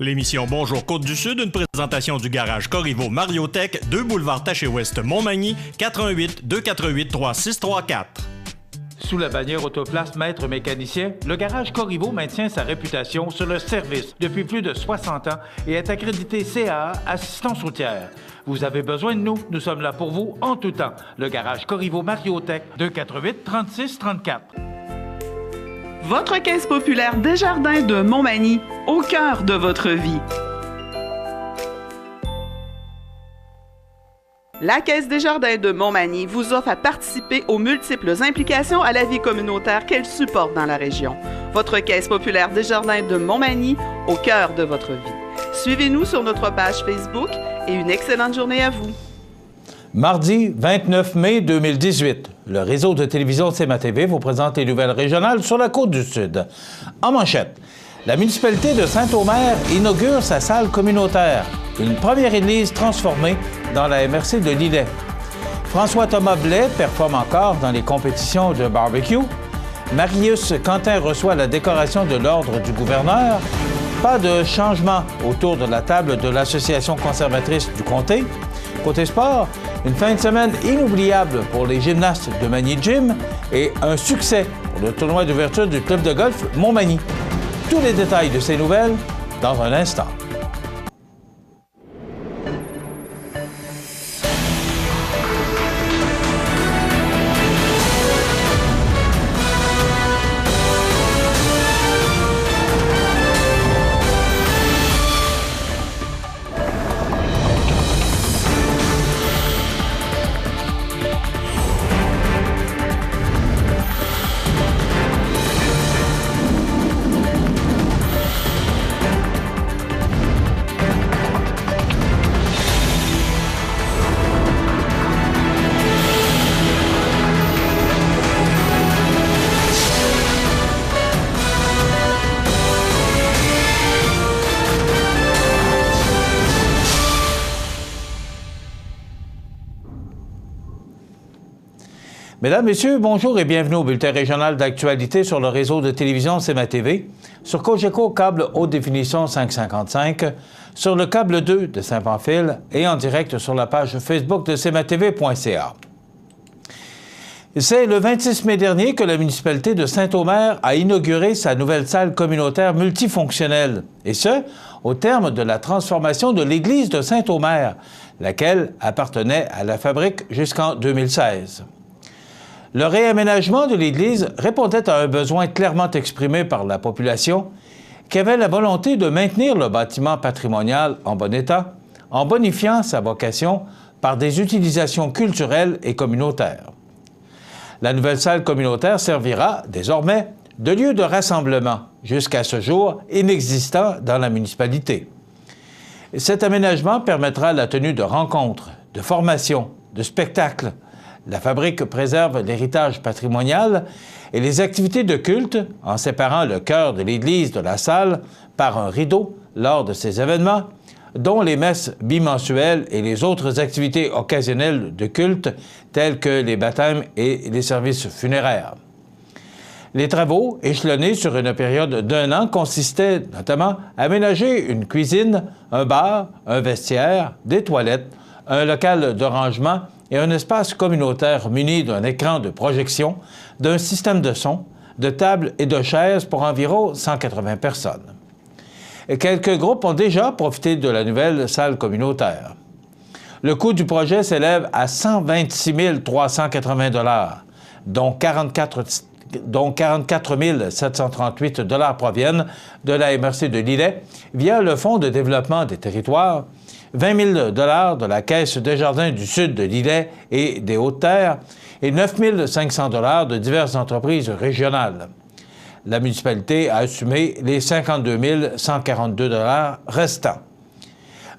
L'émission Bonjour Côte-du-Sud, une présentation du garage Corriveau Mariotech, 2 boulevard Taché-Ouest Montmagny, 88 248 3634. Sous la bannière Autoplace Maître Mécanicien, le garage Corriveau maintient sa réputation sur le service depuis plus de 60 ans et est accrédité CAA Assistance routière. Vous avez besoin de nous, nous sommes là pour vous en tout temps. Le garage Corriveau Mariotech, 248 36 34. Votre caisse populaire Desjardins de Montmagny, au cœur de votre vie. La Caisse Desjardins de Montmagny vous offre à participer aux multiples implications à la vie communautaire qu'elle supporte dans la région. Votre Caisse populaire Desjardins de Montmagny, au cœur de votre vie. Suivez-nous sur notre page Facebook et une excellente journée à vous. Mardi 29 mai 2018, le réseau de télévision CMA-TV vous présente les nouvelles régionales sur la Côte-du-Sud. En manchette, la municipalité de Saint-Omer inaugure sa salle communautaire, une première église transformée dans la MRC de Lillet. François-Thomas Blais performe encore dans les compétitions de barbecue. Marius Quentin reçoit la décoration de l'Ordre du gouverneur. Pas de changement autour de la table de l'Association conservatrice du comté. Côté sport, une fin de semaine inoubliable pour les gymnastes de Magny Gym et un succès pour le tournoi d'ouverture du club de golf Montmagny. Tous les détails de ces nouvelles dans un instant. Mesdames, Messieurs, bonjour et bienvenue au bulletin régional d'actualité sur le réseau de télévision CMA-TV, sur Cogeco câble haute définition 555, sur le câble 2 de Saint-Pamphile et en direct sur la page Facebook de cmatv.ca. C'est le 26 mai dernier que la municipalité de Saint-Omer a inauguré sa nouvelle salle communautaire multifonctionnelle, et ce, au terme de la transformation de l'église de Saint-Omer, laquelle appartenait à la fabrique jusqu'en 2016. Le réaménagement de l'église répondait à un besoin clairement exprimé par la population qui avait la volonté de maintenir le bâtiment patrimonial en bon état, en bonifiant sa vocation par des utilisations culturelles et communautaires. La nouvelle salle communautaire servira désormais de lieu de rassemblement, jusqu'à ce jour inexistant dans la municipalité. Cet aménagement permettra la tenue de rencontres, de formations, de spectacles. La fabrique préserve l'héritage patrimonial et les activités de culte en séparant le cœur de l'église de la salle par un rideau lors de ces événements, dont les messes bimensuelles et les autres activités occasionnelles de culte telles que les baptêmes et les services funéraires. Les travaux, échelonnés sur une période d'1 an, consistaient notamment à aménager une cuisine, un bar, un vestiaire, des toilettes, un local de rangement et un espace communautaire muni d'un écran de projection, d'un système de son, de tables et de chaises pour environ 180 personnes. Et quelques groupes ont déjà profité de la nouvelle salle communautaire. Le coût du projet s'élève à 126 380 $, dont 44 738 $ proviennent de la MRC de Lillet via le Fonds de développement des territoires, 20 000 $ de la Caisse Desjardins du Sud de Lillet et des Hautes-Terres et 9 500 $ de diverses entreprises régionales. La municipalité a assumé les 52 142 $ restants.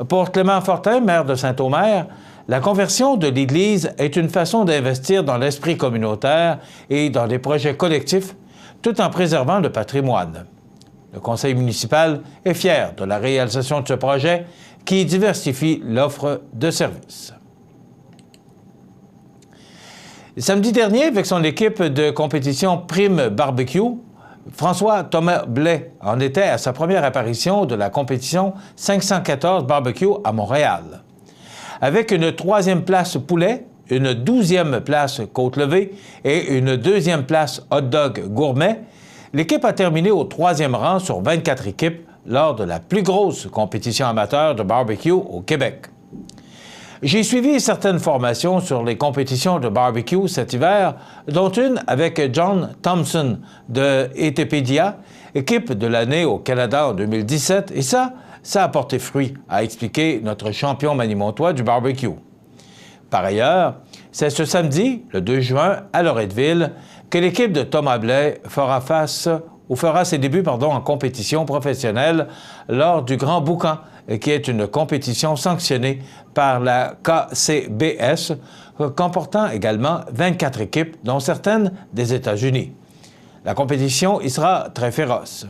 Pour Clément Fortin, maire de Saint-Omer, la conversion de l'Église est une façon d'investir dans l'esprit communautaire et dans des projets collectifs, tout en préservant le patrimoine. Le conseil municipal est fier de la réalisation de ce projet qui diversifie l'offre de services. Samedi dernier, avec son équipe de compétition Prime Barbecue, François Thomas Blais en était à sa première apparition de la compétition 514 barbecue à Montréal. Avec une 3e place poulet, une 12e place côte levée et une 2e place hot dog gourmet, l'équipe a terminé au 3e rang sur 24 équipes lors de la plus grosse compétition amateur de barbecue au Québec. J'ai suivi certaines formations sur les compétitions de barbecue cet hiver, dont une avec John Thompson de Ethiopia, équipe de l'année au Canada en 2017, et ça a porté fruit, a expliqué notre champion manimontois du barbecue. Par ailleurs, c'est ce samedi, le 2 juin, à Loretteville, que l'équipe de Thomas Blais fera ses débuts en compétition professionnelle lors du Grand Boucan, qui est une compétition sanctionnée par la KCBS, comportant également 24 équipes, dont certaines des États-Unis. La compétition y sera très féroce.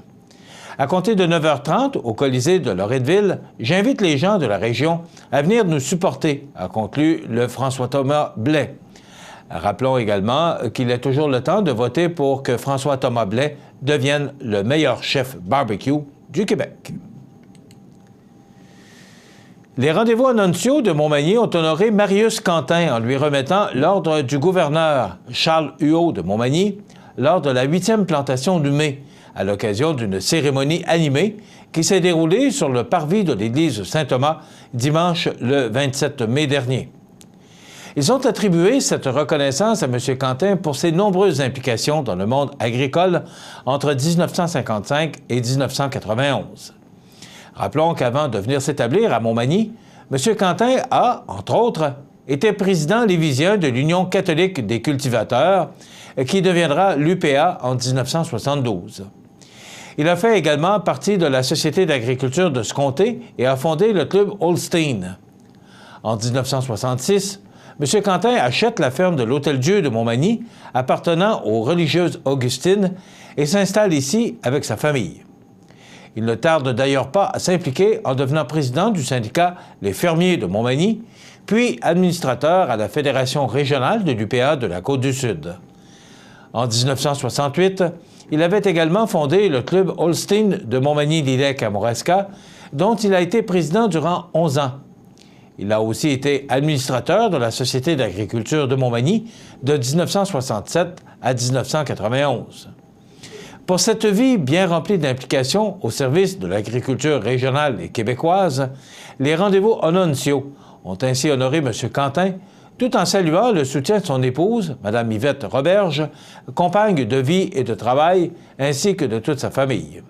À compter de 9h30, au Colisée de Loretteville, j'invite les gens de la région à venir nous supporter, a conclu le François-Thomas Blais. Rappelons également qu'il est toujours le temps de voter pour que François-Thomas Blais devienne le meilleur chef barbecue du Québec. Les rendez-vous annonciaux de Montmagny ont honoré Marius Quentin en lui remettant l'ordre du gouverneur Charles Huot de Montmagny lors de la 8e plantation du mai, à l'occasion d'une cérémonie animée qui s'est déroulée sur le parvis de l'église Saint-Thomas dimanche le 27 mai dernier. Ils ont attribué cette reconnaissance à M. Quentin pour ses nombreuses implications dans le monde agricole entre 1955 et 1991. Rappelons qu'avant de venir s'établir à Montmagny, M. Quentin a, entre autres, été président lévisien de l'Union catholique des cultivateurs, qui deviendra l'UPA en 1972. Il a fait également partie de la Société d'agriculture de ce comté et a fondé le club Holstein. En 1966, M. Quentin achète la ferme de l'Hôtel-Dieu de Montmagny, appartenant aux religieuses augustines, et s'installe ici avec sa famille. Il ne tarde d'ailleurs pas à s'impliquer en devenant président du syndicat Les Fermiers de Montmagny, puis administrateur à la Fédération régionale de l'UPA de la Côte-du-Sud. En 1968, il avait également fondé le club Holstein de Montmagny-Lillec-Kamouraska, dont il a été président durant 11 ans. Il a aussi été administrateur de la Société d'agriculture de Montmagny de 1967 à 1991. Pour cette vie bien remplie d'implications au service de l'agriculture régionale et québécoise, les rendez-vous annonciaux ont ainsi honoré M. Quentin, tout en saluant le soutien de son épouse, Mme Yvette Roberge, compagne de vie et de travail, ainsi que de toute sa famille.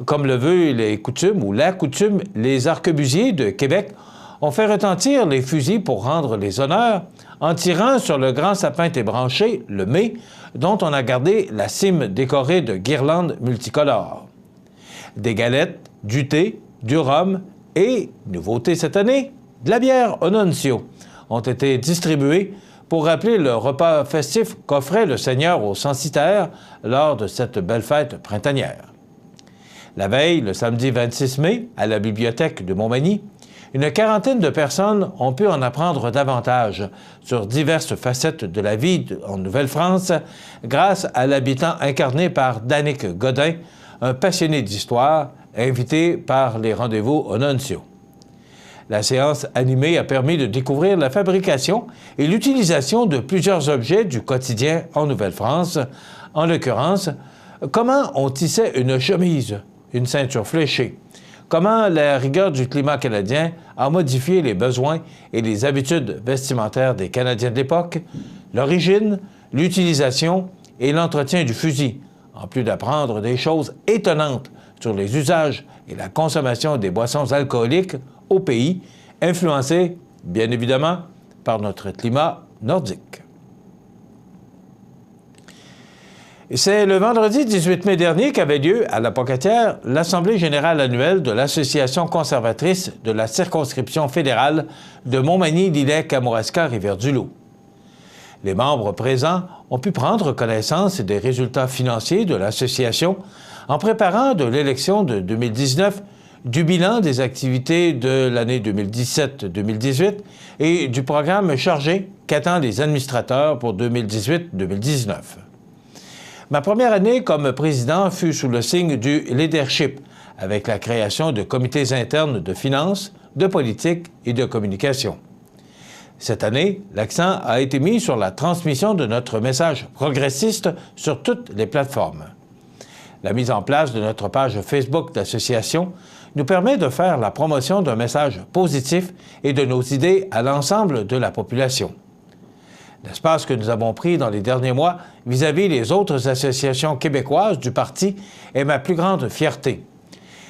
Comme le veut les coutumes ou la coutume, les arquebusiers de Québec ont fait retentir les fusils pour rendre les honneurs en tirant sur le grand sapin ébranché, le mai, dont on a gardé la cime décorée de guirlandes multicolores. Des galettes, du thé, du rhum et, nouveauté cette année, de la bière Ononcio ont été distribués pour rappeler le repas festif qu'offrait le Seigneur aux censitaires lors de cette belle fête printanière. La veille, le samedi 26 mai, à la bibliothèque de Montmagny, une quarantaine de personnes ont pu en apprendre davantage sur diverses facettes de la vie en Nouvelle-France grâce à l'habitant incarné par Danick Godin, un passionné d'histoire, invité par les rendez-vous Ononcio. La séance animée a permis de découvrir la fabrication et l'utilisation de plusieurs objets du quotidien en Nouvelle-France, en l'occurrence, comment on tissait une chemise, une ceinture fléchée, comment la rigueur du climat canadien a modifié les besoins et les habitudes vestimentaires des Canadiens de l'époque, l'origine, l'utilisation et l'entretien du fusil, en plus d'apprendre des choses étonnantes sur les usages et la consommation des boissons alcooliques au pays, influencé, bien évidemment, par notre climat nordique. Et c'est le vendredi 18 mai dernier qu'avait lieu, à la Pocatière, l'Assemblée générale annuelle de l'Association conservatrice de la circonscription fédérale de Montmagny-Lillec-Kamouraska-Rivière-du-Loup. Les membres présents ont pu prendre connaissance des résultats financiers de l'association en préparant de l'élection de 2019, du bilan des activités de l'année 2017-2018 et du programme chargé qu'attendent les administrateurs pour 2018-2019. Ma première année comme président fut sous le signe du leadership, avec la création de comités internes de finances, de politique et de communication. Cette année, l'accent a été mis sur la transmission de notre message progressiste sur toutes les plateformes. La mise en place de notre page Facebook d'association nous permet de faire la promotion d'un message positif et de nos idées à l'ensemble de la population. L'espace que nous avons pris dans les derniers mois vis-à-vis les autres associations québécoises du parti est ma plus grande fierté.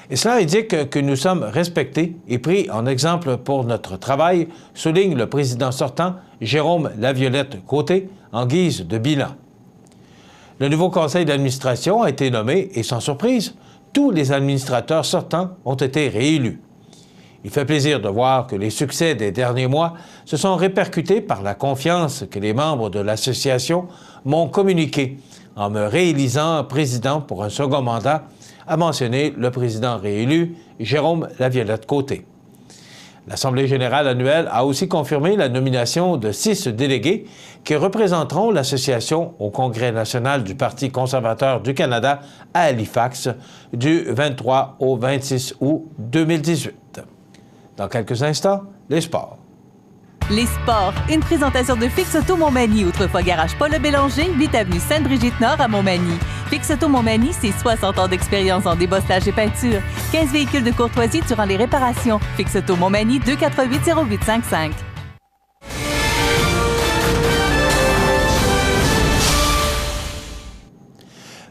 Et cela indique que nous sommes respectés et pris en exemple pour notre travail, souligne le président sortant, Jérôme Laviolette-Côté, en guise de bilan. Le nouveau conseil d'administration a été nommé et, sans surprise, tous les administrateurs sortants ont été réélus. Il fait plaisir de voir que les succès des derniers mois se sont répercutés par la confiance que les membres de l'association m'ont communiquée en me réélisant président pour un second mandat, a mentionné le président réélu, Jérôme Laviolette-Côté. L'Assemblée générale annuelle a aussi confirmé la nomination de 6 délégués qui représenteront l'association au Congrès national du Parti conservateur du Canada à Halifax du 23 au 26 août 2018. Dans quelques instants, les sports. Les sports, une présentation de Fix Auto Montmagny, autrefois garage Paul Bélanger, 8 avenue Sainte-Brigitte-Nord à Montmagny. Fix Auto Montmagny, c'est 60 ans d'expérience en débosselage et peinture. 15 véhicules de courtoisie durant les réparations. Fix Auto Montmagny, 248-0855.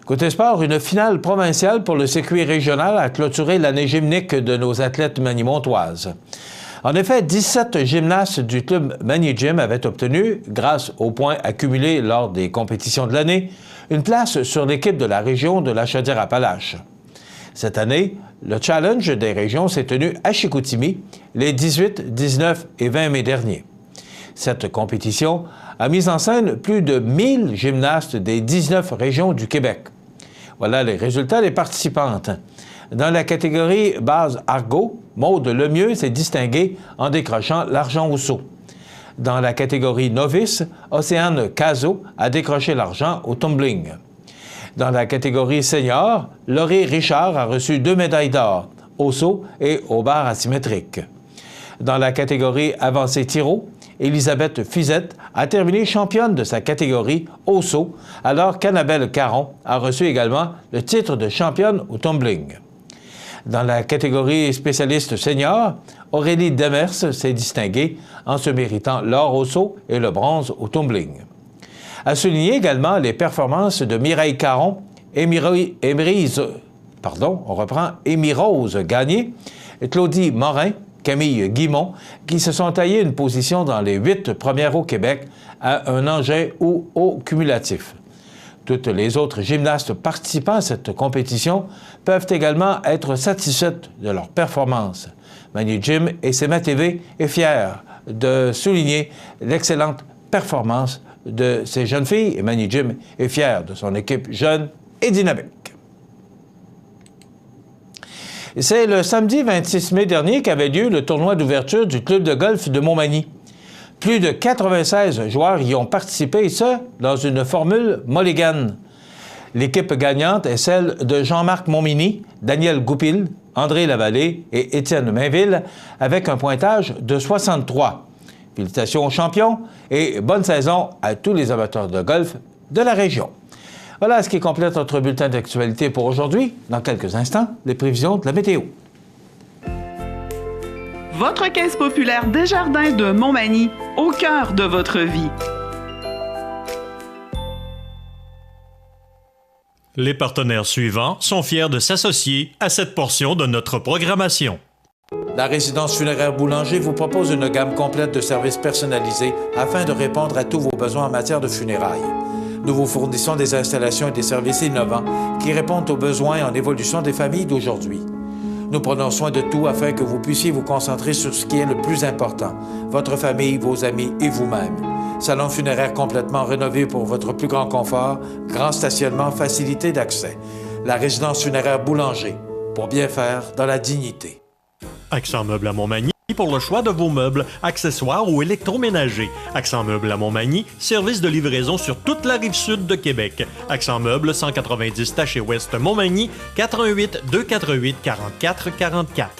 Côté sport, une finale provinciale pour le circuit régional a clôturé l'année gymnique de nos athlètes magny-montoises. En effet, 17 gymnastes du club Magny Gym avaient obtenu, grâce aux points accumulés lors des compétitions de l'année, une place sur l'équipe de la région de la Chaudière-Appalaches. Cette année, le challenge des régions s'est tenu à Chicoutimi les 18, 19 et 20 mai derniers. Cette compétition a mis en scène plus de 1000 gymnastes des 19 régions du Québec. Voilà les résultats des participantes. Dans la catégorie base argot, Maude Lemieux s'est distinguée en décrochant l'argent au saut. Dans la catégorie novice, Océane Cazot a décroché l'argent au tumbling. Dans la catégorie senior, Laurie Richard a reçu 2 médailles d'or, au saut et au bar asymétrique. Dans la catégorie avancée tiro, Elisabeth Fizette a terminé championne de sa catégorie au saut, alors qu'Annabelle Caron a reçu également le titre de championne au tumbling. Dans la catégorie spécialiste senior, Aurélie Demers s'est distinguée en se méritant l'or au saut et le bronze au tumbling. À souligner également les performances de Mireille Caron, Émirose Gagné, Claudie Morin, Camille Guimont, qui se sont taillés une position dans les 8 premières au Québec à un engin ou au cumulatif. Toutes les autres gymnastes participant à cette compétition peuvent également être satisfaites de leur performance. Magny Gym et CMA TV est fier de souligner l'excellente performance de ces jeunes filles et Magny Gym est fier de son équipe jeune et dynamique. C'est le samedi 26 mai dernier qu'avait lieu le tournoi d'ouverture du club de golf de Montmagny. Plus de 96 joueurs y ont participé, et ce, dans une formule mulligan. L'équipe gagnante est celle de Jean-Marc Montminy, Daniel Goupil, André Lavallée et Étienne Mainville, avec un pointage de 63. Félicitations aux champions et bonne saison à tous les amateurs de golf de la région. Voilà ce qui complète notre bulletin d'actualité pour aujourd'hui. Dans quelques instants, les prévisions de la météo. Votre caisse populaire Desjardins de Montmagny, au cœur de votre vie. Les partenaires suivants sont fiers de s'associer à cette portion de notre programmation. La résidence funéraire Boulanger vous propose une gamme complète de services personnalisés afin de répondre à tous vos besoins en matière de funérailles. Nous vous fournissons des installations et des services innovants qui répondent aux besoins en évolution des familles d'aujourd'hui. Nous prenons soin de tout afin que vous puissiez vous concentrer sur ce qui est le plus important, votre famille, vos amis et vous-même. Salon funéraire complètement rénové pour votre plus grand confort, grand stationnement, facilité d'accès. La résidence funéraire Boulanger, pour bien faire dans la dignité. Accent Meuble à Montmagny, pour le choix de vos meubles, accessoires ou électroménagers. Accent Meubles à Montmagny, service de livraison sur toute la rive sud de Québec. Accent Meubles, 190 Taché Ouest Montmagny, 88 248 44 44.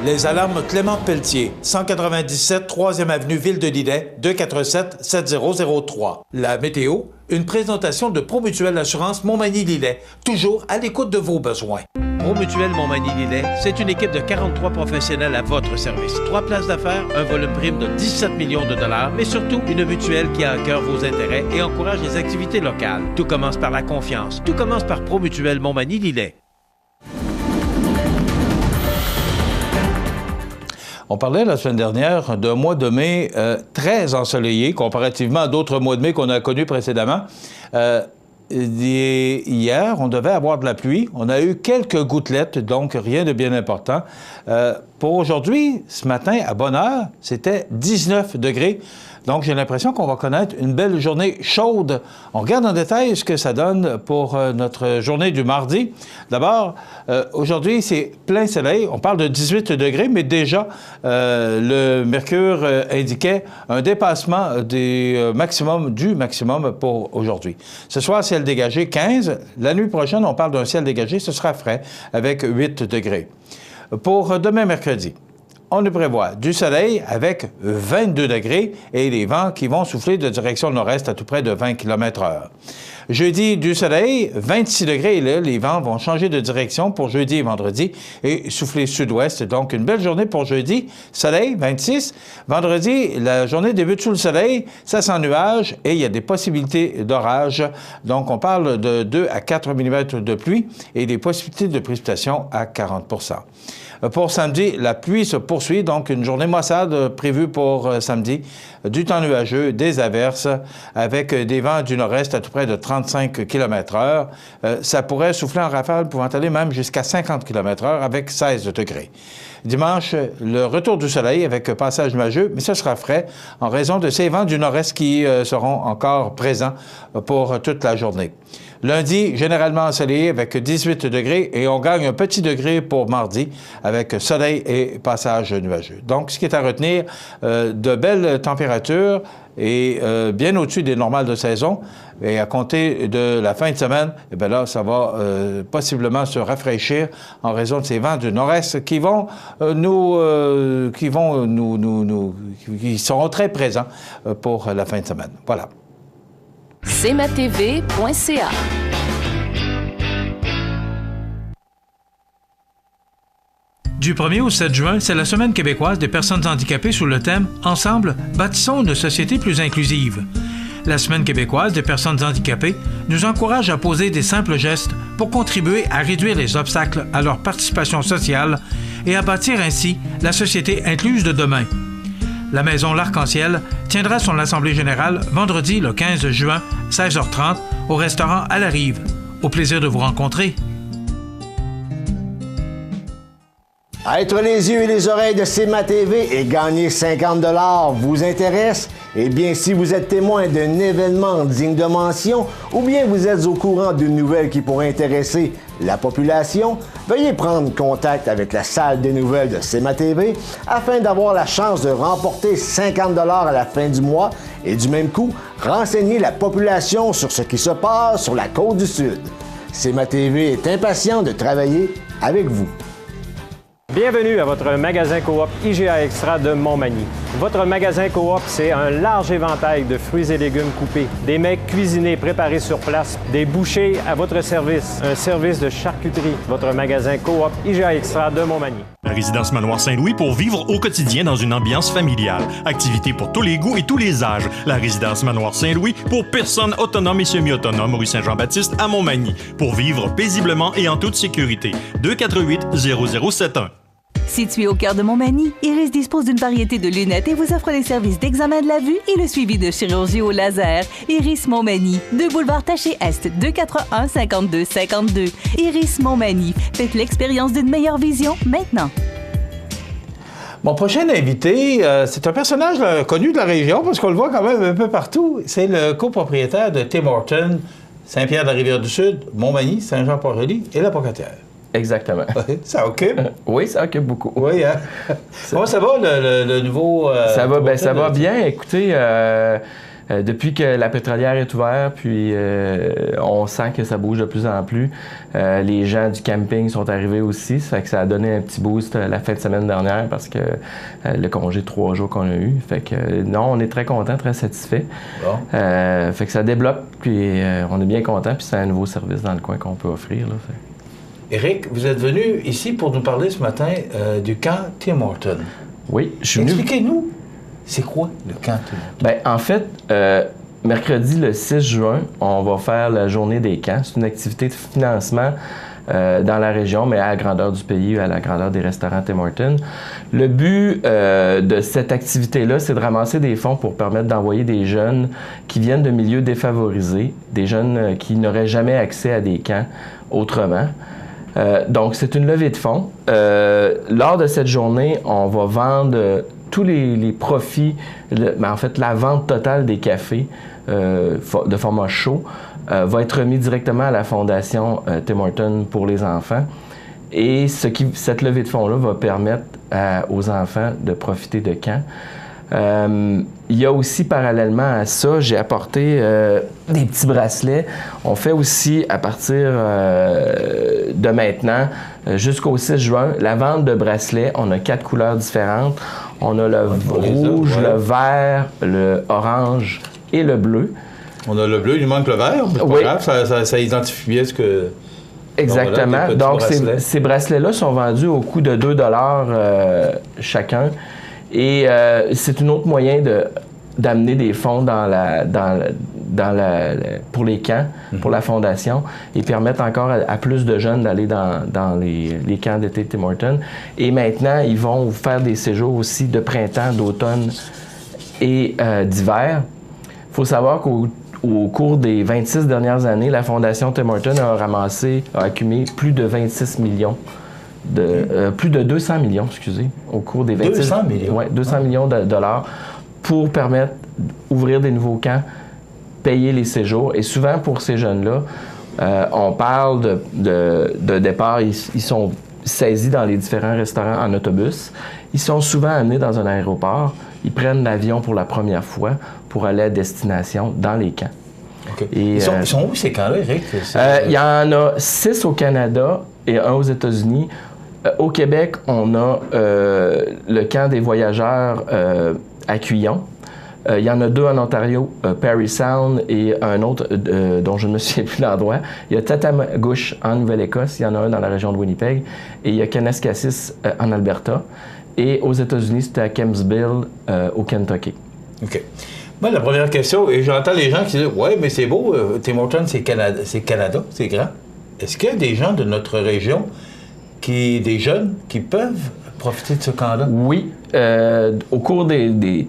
Les alarmes Clément Pelletier, 197 3e avenue Ville de Lillet, 247-7003. La météo, une présentation de Promutuelle Assurance Montmagny-Lillet, toujours à l'écoute de vos besoins. Promutuelle Montmagny-Lillet, c'est une équipe de 43 professionnels à votre service. 3 places d'affaires, un volume prime de 17 millions de dollars, mais surtout une mutuelle qui a à cœur vos intérêts et encourage les activités locales. Tout commence par la confiance. Tout commence par Promutuelle Montmagny-Lillet. On parlait la semaine dernière d'un mois de mai très ensoleillé, comparativement à d'autres mois de mai qu'on a connus précédemment. Hier, on devait avoir de la pluie. On a eu quelques gouttelettes, donc rien de bien important. Pour aujourd'hui, ce matin, à bonne heure, c'était 19 degrés. Donc, j'ai l'impression qu'on va connaître une belle journée chaude. On regarde en détail ce que ça donne pour notre journée du mardi. D'abord, aujourd'hui, c'est plein soleil. On parle de 18 degrés, mais déjà, le mercure indiquait un dépassement du maximum pour aujourd'hui. Ce soir, ciel dégagé, 15. La nuit prochaine, on parle d'un ciel dégagé. Ce sera frais, avec 8 degrés. Pour demain, mercredi, on nous prévoit du soleil avec 22 degrés et les vents qui vont souffler de direction nord-est à tout près de 20 km/h. Jeudi, du soleil, 26 degrés et là, les vents vont changer de direction pour jeudi et vendredi et souffler sud-ouest. Donc, une belle journée pour jeudi. Soleil, 26. Vendredi, la journée débute sous le soleil, ça sent nuage et il y a des possibilités d'orage. Donc, on parle de 2 à 4 mm de pluie et des possibilités de précipitation à 40 %. Pour samedi, la pluie se poursuit, donc une journée maussade prévue pour samedi. Du temps nuageux, des averses, avec des vents du nord-est à tout près de 35 km/h. Ça pourrait souffler en rafale, pouvant aller même jusqu'à 50 km/h avec 16 degrés. Dimanche, le retour du soleil avec passage nuageux, mais ce sera frais en raison de ces vents du nord-est qui seront encore présents pour toute la journée. Lundi, généralement ensoleillé avec 18 degrés et on gagne un petit degré pour mardi avec soleil et passage nuageux. Donc, ce qui est à retenir, de belles températures et bien au-dessus des normales de saison. Et à compter de la fin de semaine, eh bien là, ça va possiblement se rafraîchir en raison de ces vents du nord-est qui seront très présents pour la fin de semaine. Voilà. cmatv.ca. Du 1er au 7 juin, c'est la Semaine québécoise des personnes handicapées sous le thème « Ensemble, bâtissons une société plus inclusive ». La Semaine québécoise des personnes handicapées nous encourage à poser des simples gestes pour contribuer à réduire les obstacles à leur participation sociale et à bâtir ainsi la société incluse de demain. La Maison L'Arc-en-Ciel tiendra son assemblée générale vendredi le 15 juin, 16h30, au restaurant à la Rive. Au plaisir de vous rencontrer. Être les yeux et les oreilles de cmatv et gagner 50 $ vous intéresse? Eh bien, si vous êtes témoin d'un événement digne de mention ou bien vous êtes au courant d'une nouvelle qui pourrait intéresser la population, veuillez prendre contact avec la salle des nouvelles de cmatv afin d'avoir la chance de remporter 50 $ à la fin du mois et du même coup, renseigner la population sur ce qui se passe sur la Côte-du-Sud. cmatv est impatient de travailler avec vous. Bienvenue à votre magasin Coop IGA Extra de Montmagny. Votre magasin Coop, c'est un large éventail de fruits et légumes coupés, des mets cuisinés préparés sur place, des bouchées à votre service, un service de charcuterie. Votre magasin Coop IGA Extra de Montmagny. La résidence Manoir Saint-Louis pour vivre au quotidien dans une ambiance familiale. Activités pour tous les goûts et tous les âges. La résidence Manoir Saint-Louis pour personnes autonomes et semi-autonomes, rue Saint-Jean-Baptiste à Montmagny. Pour vivre paisiblement et en toute sécurité. 248-0071. Situé au cœur de Montmagny, Iris dispose d'une variété de lunettes et vous offre les services d'examen de la vue et le suivi de chirurgie au laser. Iris Montmagny, 2 boulevard Taché-Est, 241-5252. Iris Montmagny, faites l'expérience d'une meilleure vision maintenant. Mon prochain invité, c'est un personnage connu de la région, parce qu'on le voit quand même un peu partout. C'est le copropriétaire de Tim Hortons, Saint-Pierre-de-la-Rivière-du-Sud, Montmagny, Saint-Jean-Port-Joli et la Pocatière. Exactement. Ça occupe? Oui, ça occupe beaucoup. Oui, hein? Comment ça va, le nouveau... ça va bien. Écoutez, depuis que la pétrolière est ouverte, puis on sent que ça bouge de plus en plus. Les gens du camping sont arrivés aussi, ça fait que ça a donné un petit boost la fin de semaine dernière parce que le congé de 3 jours qu'on a eu. Fait que non, on est très contents, très satisfaits. Bon. Fait que ça débloque, puis on est bien contents, puis c'est un nouveau service dans le coin qu'on peut offrir. Là, Éric, vous êtes venu ici pour nous parler ce matin du camp Tim Hortons. Oui, je suis venu... Expliquez-nous. C'est quoi le camp Tim Hortons? Bien, en fait, mercredi le 6 juin, on va faire la journée des camps. C'est une activité de financement dans la région, mais à la grandeur du pays, à la grandeur des restaurants Tim Hortons. Le but de cette activité-là, c'est de ramasser des fonds pour permettre d'envoyer des jeunes qui viennent de milieux défavorisés, des jeunes qui n'auraient jamais accès à des camps autrement. Donc, c'est une levée de fonds. Lors de cette journée, on va vendre tous les profits, mais en fait, la vente totale des cafés de format chaud va être remis directement à la fondation Tim Hortons pour les enfants. Et cette levée de fonds-là va permettre aux enfants de profiter de camps. Il y a aussi, parallèlement à ça, j'ai apporté des petits bracelets. On fait aussi, à partir de maintenant, jusqu'au 6 juin, la vente de bracelets. On a 4 couleurs différentes. On a le rouge, le vert, le orange et le bleu. On a le bleu, il manque le vert, mais c'est pas grave, ça identifie bien ce que... Exactement. Bon, voilà, donc, ces bracelets-là sont vendus au coût de 2 $ chacun. Et c'est un autre moyen d'amener des fonds pour les camps, pour la fondation, et permettre encore à plus de jeunes d'aller dans les camps d'été Tim Hortons. Et maintenant, ils vont faire des séjours aussi de printemps, d'automne et d'hiver. Il faut savoir qu'au cours des 26 dernières années, la fondation Tim Hortons a accumulé plus de 26 millions. Plus de 200 millions, excusez, au cours des 26... 200 millions? Oui, 200 millions de dollars pour permettre d'ouvrir des nouveaux camps, payer les séjours. Et souvent, pour ces jeunes-là, on parle de départ, ils sont saisis dans les différents restaurants en autobus. Ils sont souvent amenés dans un aéroport. Ils prennent l'avion pour la première fois pour aller à destination dans les camps. Okay. Et, ils sont où ces camps-là, Éric? Il y en a 6 au Canada et 1 aux États-Unis. Au Québec, on a le camp des voyageurs à Cuillon. Il y en a 2 en Ontario, Parry Sound et un autre dont je ne me souviens plus l'endroit. Il y a Tatamagouche en Nouvelle-Écosse, il y en a un dans la région de Winnipeg, et il y a Kanescassis en Alberta. Et aux États-Unis, c'était à Kempsville, au Kentucky. OK. Moi, la première question, et j'entends les gens qui disent « Ouais, mais c'est beau, Tim Hortons, c'est Canada, c'est grand. » Est-ce qu'il y a des gens de notre région, des jeunes, qui peuvent profiter de ce camp-là? Oui. Au cours des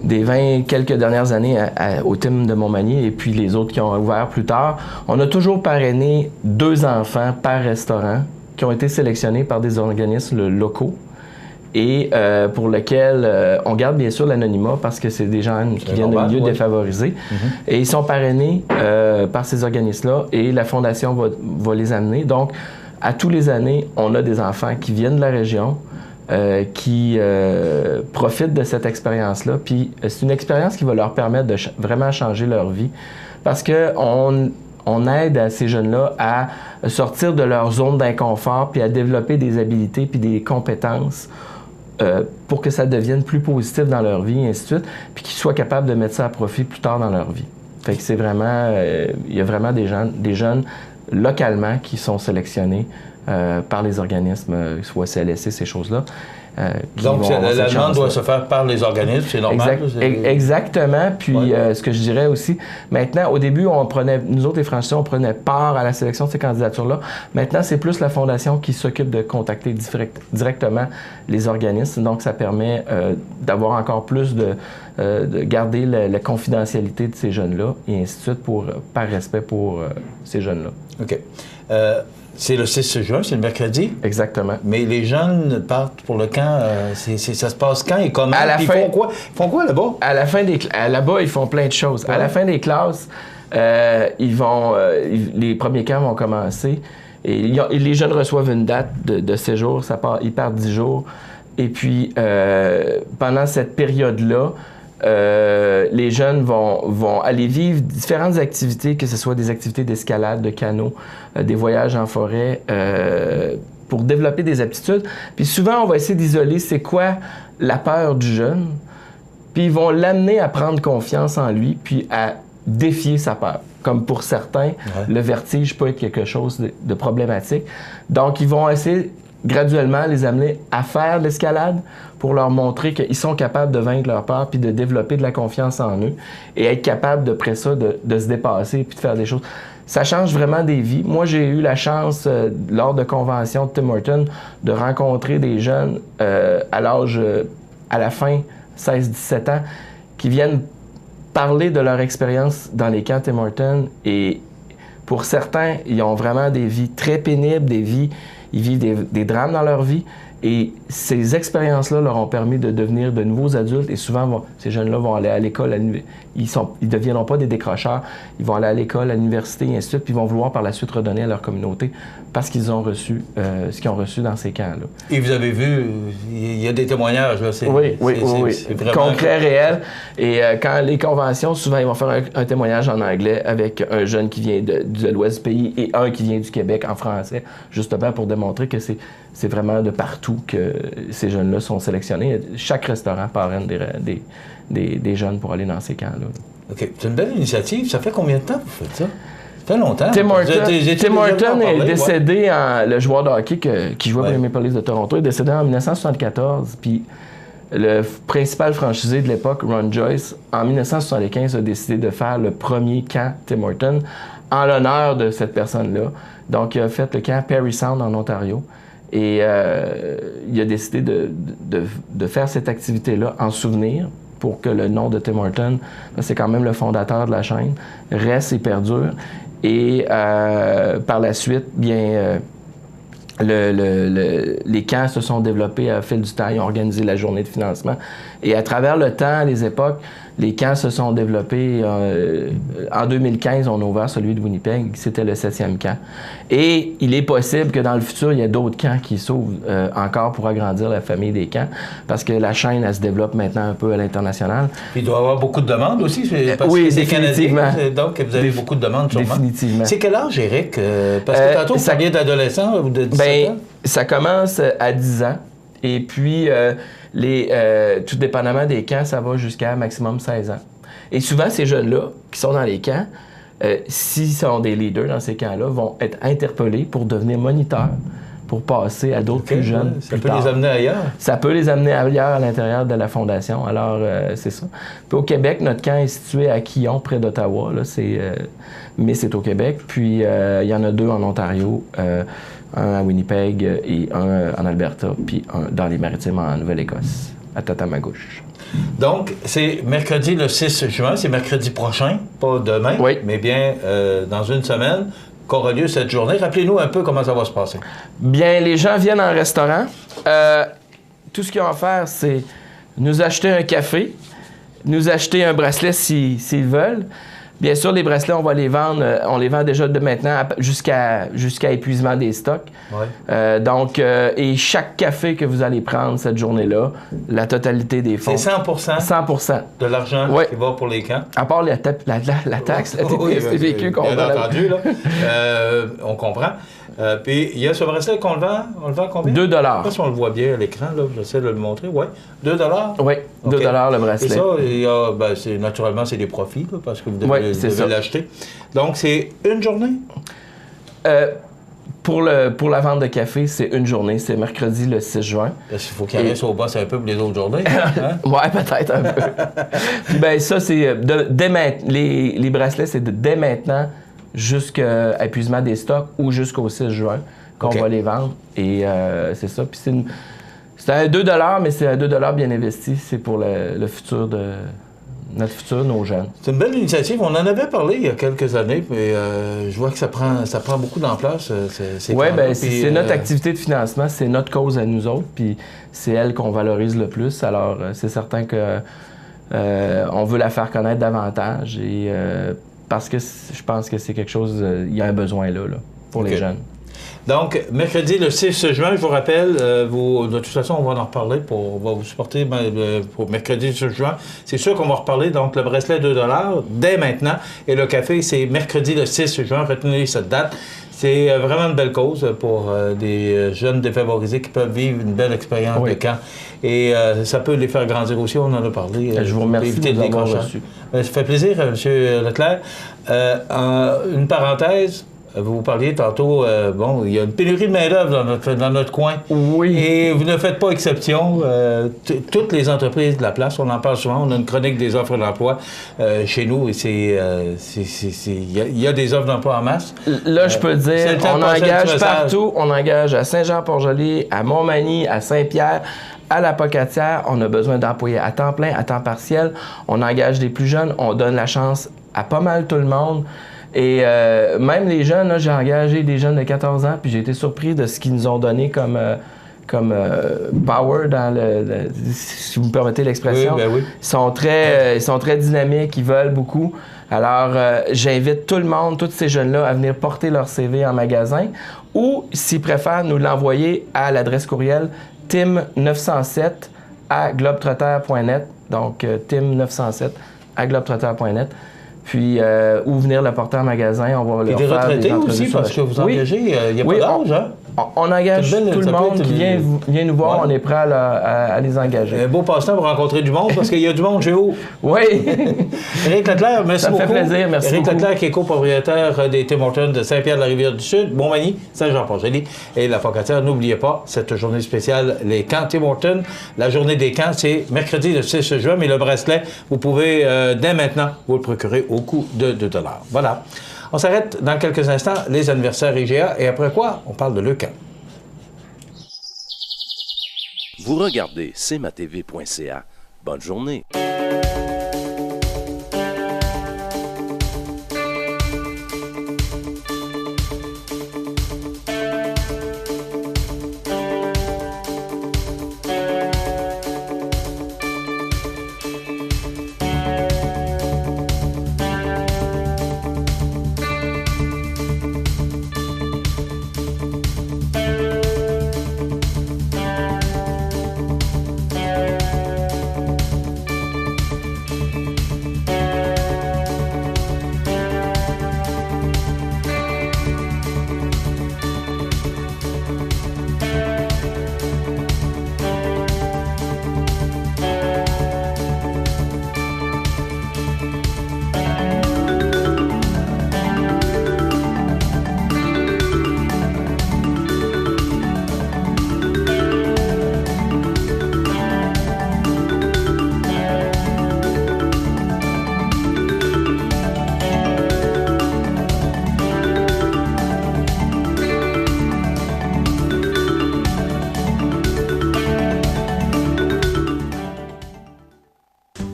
20 quelques dernières années au Tim de Montmagny et puis les autres qui ont ouvert plus tard, on a toujours parrainé 2 enfants par restaurant qui ont été sélectionnés par des organismes locaux et pour lesquels on garde bien sûr l'anonymat parce que c'est des gens qui viennent de milieux défavorisés. Et ils sont parrainés par ces organismes-là et la Fondation va les amener. Donc, à tous les années, on a des enfants qui viennent de la région, qui profitent de cette expérience-là. Puis c'est une expérience qui va leur permettre de vraiment changer leur vie parce qu'on aide à ces jeunes-là à sortir de leur zone d'inconfort puis à développer des habiletés puis des compétences pour que ça devienne plus positif dans leur vie, et ainsi de suite, puis qu'ils soient capables de mettre ça à profit plus tard dans leur vie. Fait que c'est vraiment... il y a vraiment des jeunes localement qui sont sélectionnés par les organismes, soit CLSC, ces choses-là. Donc, la demande doit se faire par les organismes, c'est normal? Exactement. Puis, ce que je dirais aussi, maintenant, au début, nous autres, les franchisés, on prenait part à la sélection de ces candidatures-là. Maintenant, c'est plus la Fondation qui s'occupe de contacter directement les organismes. Donc, ça permet d'avoir encore plus de garder la confidentialité de ces jeunes-là et ainsi de suite par respect pour ces jeunes-là. OK. C'est le 6 juin, c'est le mercredi? Exactement. Mais les jeunes partent pour le camp, ça se passe quand et comment? À la fin, ils font quoi là-bas? À la fin là-bas, ils font plein de choses. Ouais. À la fin des classes, les premiers camps vont commencer. Et les jeunes reçoivent une date de séjour, ils partent 10 jours. Et puis, pendant cette période-là, les jeunes vont aller vivre différentes activités, que ce soit des activités d'escalade, de canot, des voyages en forêt, pour développer des aptitudes. Puis souvent, on va essayer d'isoler c'est quoi la peur du jeune, puis ils vont l'amener à prendre confiance en lui, puis à défier sa peur. Comme pour certains, le vertige peut être quelque chose de problématique. Donc, ils vont essayer graduellement les amener à faire de l'escalade pour leur montrer qu'ils sont capables de vaincre leur peur puis de développer de la confiance en eux et être capables, d'après ça, de se dépasser puis de faire des choses. Ça change vraiment des vies. Moi, j'ai eu la chance, lors de conventions de Tim Hortons, de rencontrer des jeunes à la fin, 16-17 ans, qui viennent parler de leur expérience dans les camps Tim Hortons. Et pour certains, ils ont vraiment des vies très pénibles, ils vivent des drames dans leur vie. Et ces expériences-là leur ont permis de devenir de nouveaux adultes. Et souvent, ces jeunes-là vont aller à l'école, ils ne deviendront pas des décrocheurs. Ils vont aller à l'école, à l'université, et ainsi de suite, puis ils vont vouloir par la suite redonner à leur communauté parce qu'ils ont reçu ce qu'ils ont reçu dans ces camps-là. Et vous avez vu, il y a des témoignages, là. Oui. Vraiment... Concret, réel. Et quand les conventions, souvent, ils vont faire un témoignage en anglais avec un jeune qui vient de l'ouest du pays et un qui vient du Québec en français, justement pour démontrer que c'est vraiment de partout que ces jeunes-là sont sélectionnés. Chaque restaurant parraine des jeunes pour aller dans ces camps-là. OK. C'est une belle initiative. Ça fait combien de temps que vous faites ça? Ça fait longtemps. Tim Horton est décédé, le joueur de hockey qui jouait pour les Maple Leafs de Toronto, est décédé en 1974. Puis le principal franchisé de l'époque, Ron Joyce, en 1975, a décidé de faire le premier camp Tim Horton en l'honneur de cette personne-là. Donc, il a fait le camp Parry Sound en Ontario. Et il a décidé de faire cette activité-là en souvenir pour que le nom de Tim Horton, c'est quand même le fondateur de la chaîne, reste et perdure. Et par la suite, bien, les camps se sont développés à fil du temps. Ils ont organisé la journée de financement. Et à travers le temps, les époques, les camps se sont développés. En 2015, on a ouvert celui de Winnipeg. C'était le 7e camp. Et il est possible que dans le futur, il y ait d'autres camps qui s'ouvrent encore pour agrandir la famille des camps. Parce que la chaîne, elle se développe maintenant un peu à l'international. Il doit y avoir beaucoup de demandes aussi. Parce oui, que c'est définitivement. Canadien, donc vous avez beaucoup de demandes sûrement. Définitivement. C'est quel âge, Éric? Parce que tantôt, vous parliez d'adolescents ou de 17 ans? Ça commence à 10 ans. Et puis, tout dépendamment des camps, ça va jusqu'à maximum 16 ans. Et souvent, ces jeunes-là qui sont dans les camps, s'ils sont des leaders dans ces camps-là, vont être interpellés pour devenir moniteurs, pour passer à d'autres plus jeunes. Ça peut les amener ailleurs? Ça peut les amener ailleurs à l'intérieur de la fondation. Alors, c'est ça. Puis au Québec, notre camp est situé à Quillon, près d'Ottawa. Mais c'est au Québec. Puis, il y en a 2 en Ontario. Un à Winnipeg et un en Alberta, puis un dans les Maritimes en Nouvelle-Écosse, à Tatamagouche. Donc, c'est mercredi le 6 juin, c'est mercredi prochain, pas demain, mais bien dans une semaine, qu'aura lieu cette journée. Rappelez-nous un peu comment ça va se passer. Bien, les gens viennent en restaurant. Tout ce qu'ils ont à faire, c'est nous acheter un café, nous acheter un bracelet s'ils veulent. Bien sûr, les bracelets, on va les vendre. On les vend déjà de maintenant jusqu'à épuisement des stocks. Ouais. Donc, et chaque café que vous allez prendre cette journée-là, la totalité des fonds. C'est 100%? 100%. De l'argent qui va pour les camps? À part la taxe, la TPS-TVQ qu'on va. Bien entendu, là. On comprend. Puis, il y a ce bracelet qu'on le vend combien? 2 $. Je ne sais pas si on le voit bien à l'écran, là. J'essaie de le montrer. Oui. 2 $? Oui, 2 $ le bracelet. Et ça, naturellement, c'est des profits, là, parce que vous devez l'acheter. Donc, c'est une journée? Pour la vente de café, c'est une journée. C'est mercredi le 6 juin. Il faut qu'il reste au boss un peu pour les autres journées. Hein? Oui, peut-être un peu. Puis, bien, ça, c'est les bracelets, c'est dès maintenant jusqu'à épuisement des stocks ou jusqu'au 6 juin qu'on va les vendre. Et c'est ça. Puis c'est un 2 $, mais c'est un 2 $ bien investi. C'est pour le futur notre futur, nos jeunes. C'est une belle initiative. On en avait parlé il y a quelques années, mais je vois que ça prend beaucoup d'ampleur. Oui, bien, c'est notre activité de financement, c'est notre cause à nous autres, puis c'est elle qu'on valorise le plus. Alors, c'est certain que on veut la faire connaître davantage, et parce que je pense que c'est quelque chose, il y a un besoin là pour les jeunes. Donc, mercredi le 6 juin, je vous rappelle, de toute façon, on va en reparler, on va vous supporter pour mercredi le 6 juin. C'est sûr qu'on va reparler, donc le bracelet $2 dès maintenant, et le café, c'est mercredi le 6 juin, retenez cette date. C'est vraiment une belle cause pour des jeunes défavorisés qui peuvent vivre une belle expérience de camp. Et ça peut les faire grandir aussi, on en a parlé. Je vous remercie de l'avoir reçu. Ça fait plaisir, M. Leclerc. Une parenthèse. Vous parliez tantôt, il y a une pénurie de main-d'œuvre dans notre coin. Oui. Et vous ne faites pas exception. Toutes les entreprises de la place, on en parle souvent, on a une chronique des offres d'emploi chez nous, et il y a des offres d'emploi en masse. Là, je peux dire, on engage partout. On engage à Saint-Jean-Port-Joli, à Montmagny, à Saint-Pierre, à la Pocatière. On a besoin d'employés à temps plein, à temps partiel. On engage des plus jeunes. On donne la chance à pas mal tout le monde. Et même les jeunes, là, j'ai engagé des jeunes de 14 ans, puis j'ai été surpris de ce qu'ils nous ont donné comme power dans si vous me permettez l'expression. Oui, ben oui. Ils sont très dynamiques, ils veulent beaucoup. Alors, j'invite tout le monde, tous ces jeunes-là, à venir porter leur CV en magasin, ou, s'ils préfèrent, nous l'envoyer à l'adresse courriel tim907@globetrotter.net. Donc, tim907@globetrotter.net. Puis, ou venir le porter en magasin, on va leur faire des retraités aussi, parce que vous engagez, il n'y a pas d'âge, hein? On engage tout le monde qui vient nous voir, on est prêt à les engager. Un beau passe-temps pour rencontrer du monde, parce qu'il y a du monde chez vous. Oui! Éric Leclerc, merci beaucoup. Ça fait plaisir, merci beaucoup. Éric Leclerc, qui est copropriétaire des Tim Hortons de Saint-Pierre-de-la-Rivière-du-Sud, Montmagny, Saint-Jean-Port-Joli et la Pocatière. N'oubliez pas, cette journée spéciale, les camps Tim Hortons. La journée des camps, c'est mercredi le 6 juin, mais le bracelet, vous pouvez dès maintenant vous le procurer au coût de $2. Voilà. On s'arrête dans quelques instants, les anniversaires IGA, et après quoi, on parle de Leucan. Vous regardez cmatv.ca. Bonne journée.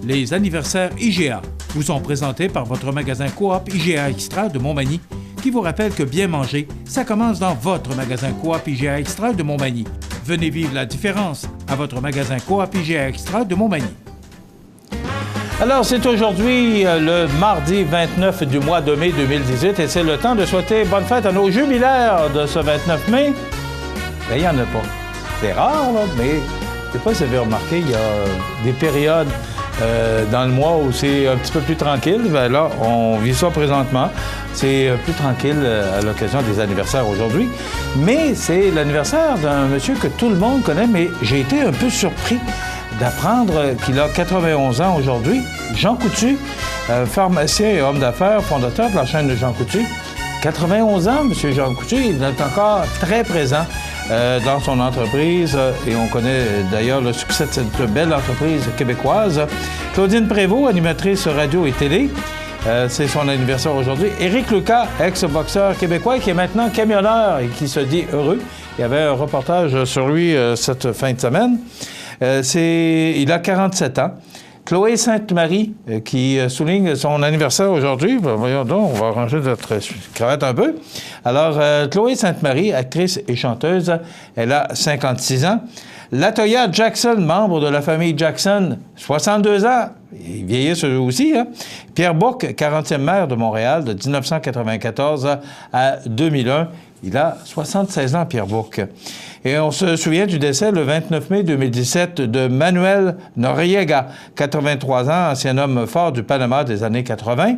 Les anniversaires IGA vous sont présentés par votre magasin Coop IGA Extra de Montmagny, qui vous rappelle que bien manger, ça commence dans votre magasin Coop IGA Extra de Montmagny. Venez vivre la différence à votre magasin Coop IGA Extra de Montmagny. Alors, c'est aujourd'hui le mardi 29 du mois de mai 2018, et c'est le temps de souhaiter bonne fête à nos jubilaires de ce 29 mai. Bien, il n'y en a pas. C'est rare, là, mais je ne sais pas si vous avez remarqué, il y a des périodes dans le mois où c'est un petit peu plus tranquille. Bien, là, on vit ça présentement. C'est plus tranquille à l'occasion des anniversaires aujourd'hui. Mais c'est l'anniversaire d'un monsieur que tout le monde connaît, mais j'ai été un peu surpris d'apprendre qu'il a 91 ans aujourd'hui. Jean Coutu, pharmacien et homme d'affaires, fondateur de la chaîne de Jean Coutu. 91 ans, M. Jean Coutu, il est encore très présent dans son entreprise, et on connaît d'ailleurs le succès de cette belle entreprise québécoise. Claudine Prévost, animatrice radio et télé, c'est son anniversaire aujourd'hui. Éric Lucas, ex-boxeur québécois qui est maintenant camionneur et qui se dit heureux. Il y avait un reportage sur lui cette fin de semaine. Il a 47 ans. Chloé Sainte-Marie, qui souligne son anniversaire aujourd'hui. Ben, voyons donc, on va ranger notre cravate un peu. Alors, Chloé Sainte-Marie, actrice et chanteuse, elle a 56 ans. Latoya Jackson, membre de la famille Jackson, 62 ans. Ils vieillissent eux aussi, hein? Pierre Bourque, 40e maire de Montréal, de 1994 à 2001. Il a 76 ans, Pierre Bourque. Et on se souvient du décès le 29 mai 2017 de Manuel Noriega, 83 ans, ancien homme fort du Panama des années 80.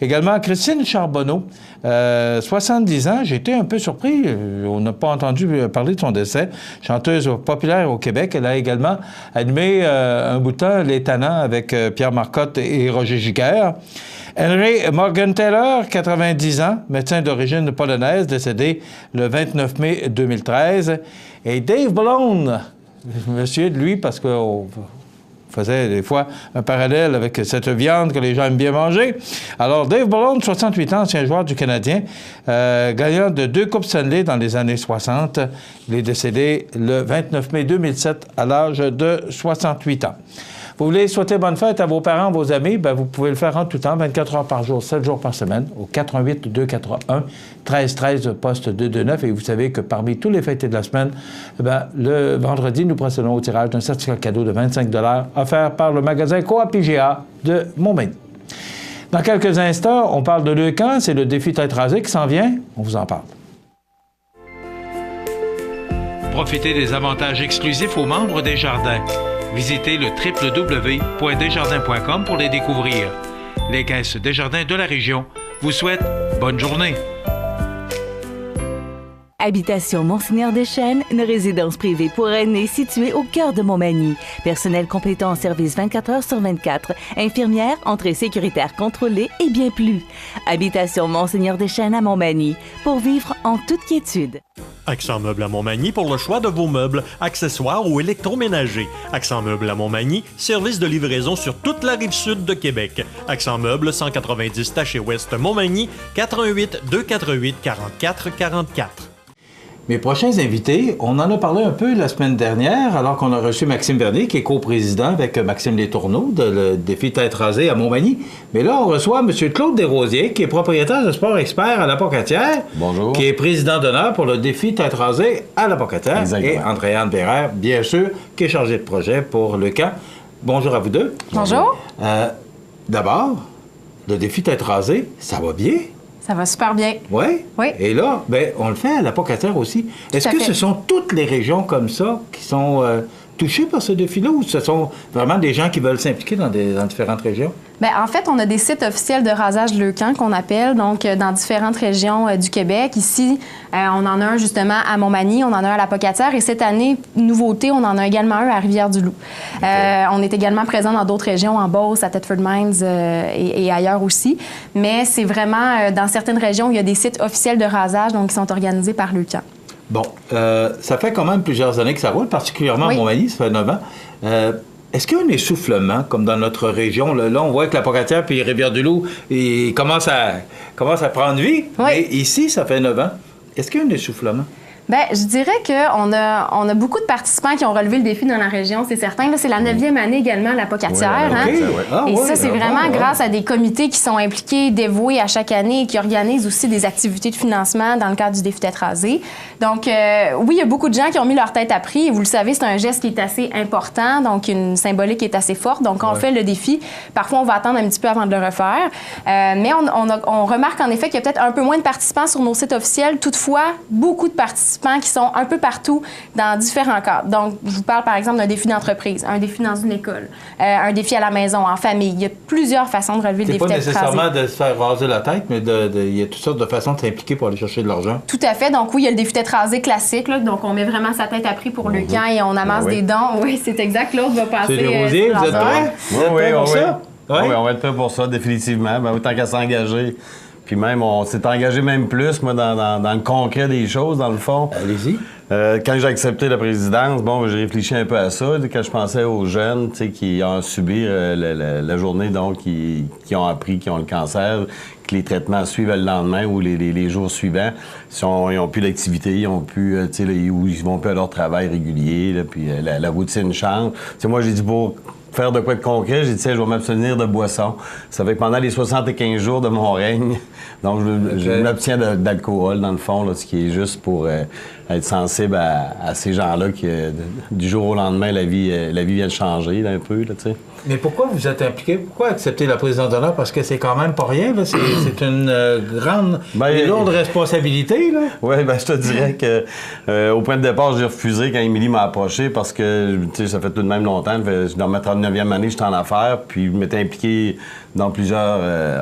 Également, Christine Charbonneau, 70 ans. J'ai été un peu surpris. On n'a pas entendu parler de son décès. Chanteuse populaire au Québec. Elle a également animé un bout de temps Les Tannants avec Pierre Marcotte et Roger Giguère. Henry Morgenthaler, 90 ans, médecin d'origine polonaise, décédé le 29 mai 2013. Et Dave Malone, je me souviens de lui parce qu'on faisait des fois un parallèle avec cette viande que les gens aiment bien manger. Alors, Dave Malone, 68 ans, ancien joueur du Canadien, gagnant de 2 Coupes Stanley dans les années 60. Il est décédé le 29 mai 2007 à l'âge de 68 ans. Vous voulez souhaiter bonne fête à vos parents, vos amis, bien, vous pouvez le faire en tout temps, 24 heures par jour, 7 jours par semaine, au 88 241 13 13 poste 229. Et vous savez que parmi tous les fêtés de la semaine, bien, le vendredi, nous procédons au tirage d'un certificat cadeau de 25 $ offert par le magasin Coop IGA de Montmagny. Dans quelques instants, on parle de Leucan, c'est le défi tête rasée qui s'en vient. On vous en parle. Profitez des avantages exclusifs aux membres des Jardins. Visitez le www.desjardins.com pour les découvrir. Les caisses Desjardins de la région vous souhaitent bonne journée. Habitation Monseigneur Deschênes, une résidence privée pour aînés située au cœur de Montmagny. Personnel complétant en service 24 heures sur 24. Infirmière, entrée sécuritaire contrôlée et bien plus. Habitation Monseigneur Deschênes à Montmagny. Pour vivre en toute quiétude. Accent Meubles à Montmagny pour le choix de vos meubles, accessoires ou électroménagers. Accent Meubles à Montmagny, service de livraison sur toute la rive sud de Québec. Accent Meubles, 190 Taché-Ouest Montmagny, 88 248 44 44. Mes prochains invités, on en a parlé un peu la semaine dernière, alors qu'on a reçu Maxime Bernier, qui est coprésident avec Maxime Letourneau de le défi tête rasée à Montmagny. Mais là, on reçoit M. Claude Desrosiers, qui est propriétaire de Sport Expert à La Pocatière. Bonjour. Qui est président d'honneur pour le défi tête rasée à La Pocatière. Exactement. Et Andréane Bérère, bien sûr, qui est chargée de projet pour le camp. Bonjour à vous deux. Bonjour. D'abord, le défi tête rasée, ça va bien? Ça va super bien. Oui? Oui. Et là, bien, on le fait à La Pocatière aussi. Est-ce que ce sont toutes les régions comme ça qui sont touchées par ce défi-là ou ce sont vraiment des gens qui veulent s'impliquer dans différentes régions? Bien, en fait, on a des sites officiels de rasage Leucan qu'on appelle, donc dans différentes régions du Québec. Ici, on en a un justement à Montmagny, on en a un à La Pocatière et cette année, nouveauté, on en a également un à Rivière-du-Loup. Okay. On est également présent dans d'autres régions, en Beauce, à Thetford Mines et ailleurs aussi. Mais c'est vraiment, dans certaines régions, il y a des sites officiels de rasage, donc qui sont organisés par Leucan. Bon, ça fait quand même plusieurs années que ça roule, particulièrement à Montmagny, ça fait 9 ans. Est-ce qu'il y a un essoufflement, comme dans notre région? Là, on voit que La Pocatière puis Rivière-du-Loup, ils commencent à prendre vie. Oui. Mais ici, ça fait 9 ans. Est-ce qu'il y a un essoufflement? Bien, je dirais qu'on a beaucoup de participants qui ont relevé le défi dans la région, c'est certain. Là, c'est la 9e année également à La Pocatière. Okay. Et ça, c'est vraiment grâce à des comités qui sont impliqués, dévoués à chaque année et qui organisent aussi des activités de financement dans le cadre du défi tête rasée. Donc, oui, il y a beaucoup de gens qui ont mis leur tête à prix. Et vous le savez, c'est un geste qui est assez important, donc une symbolique qui est assez forte. Donc, quand on fait le défi, parfois, on va attendre un petit peu avant de le refaire. Mais on remarque en effet qu'il y a peut-être un peu moins de participants sur nos sites officiels. Toutefois, beaucoup de participants qui sont un peu partout dans différents cadres. Donc, je vous parle par exemple d'un défi d'entreprise, un défi dans une école, un défi à la maison, en famille. Il y a plusieurs façons de relever le défi tête rasée. C'est pas nécessairement de se faire raser la tête, mais il y a toutes sortes de façons de s'impliquer pour aller chercher de l'argent. Tout à fait. Donc oui, il y a le défi tête rasée classique. Là. Donc on met vraiment sa tête à prix pour le camp et on amasse des dons. Oui, c'est exact. L'autre va passer. C'est Desrosiers, vous êtes prêts? Oui, on va être prêts pour ça, définitivement. Ben, autant qu'à s'engager. Puis même, on s'est engagé même plus, moi, dans le concret des choses, dans le fond. Allez-y. Quand j'ai accepté la présidence, bon, j'ai réfléchi un peu à ça. Quand je pensais aux jeunes, tu sais, qui ont subi la journée, donc, qui ont appris qu'ils ont le cancer, que les traitements suivent le lendemain ou les jours suivants, ils n'ont plus d'activité, ils ont plus, ils vont plus à leur travail régulier, là, puis la routine change. T'sais, moi, j'ai dit, faire de quoi de concret, j'ai dit, tiens, je vais m'abstenir de boisson. Ça fait que pendant les 75 jours de mon règne, donc je m'abstiens d'alcool, dans le fond, là, ce qui est juste pour être sensible à ces gens-là qui, du jour au lendemain, la vie vient de changer là, un peu, là, tu sais. Mais pourquoi vous êtes impliqué? Pourquoi accepter la présidence d'honneur? Parce que c'est quand même pas rien, là. C'est une grande et lourde responsabilité, là. Oui, ben je te dirais que au point de départ, j'ai refusé quand Émilie m'a approché parce que, tu sais, ça fait tout de même longtemps. Dans ma 39e année, j'étais en affaires, puis je m'étais impliqué dans plusieurs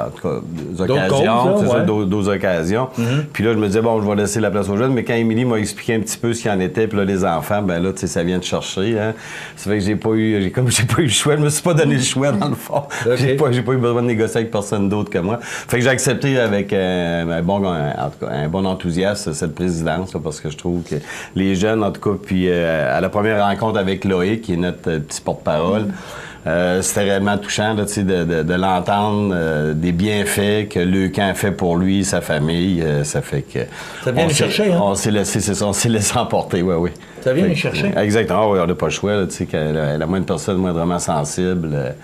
en tout cas, occasions, d'autres occasions. Puis là, je me disais, bon, je vais laisser la place aux jeunes, mais quand Émilie m'a expliqué un petit peu ce qu'il en était, puis là, les enfants, ben là, tu sais, ça vient de chercher, hein. Ça fait que j'ai pas eu le choix, je me suis pas donné le choix, dans le fond. J'ai pas eu besoin de négocier avec personne d'autre que moi. Fait que j'ai accepté avec un bon enthousiasme cette présidence, là, parce que je trouve que les jeunes, en tout cas, puis à la première rencontre avec Loïc, qui est notre petit porte-parole, c'était réellement touchant là, de l'entendre, des bienfaits que Leucan fait pour lui, sa famille. Ça fait que... Ça vient nous chercher, hein? On s'est laissé emporter, oui. Ça vient nous chercher? Exactement, oui, on n'a pas le choix, tu sais, la moindre personne moindrement sensible...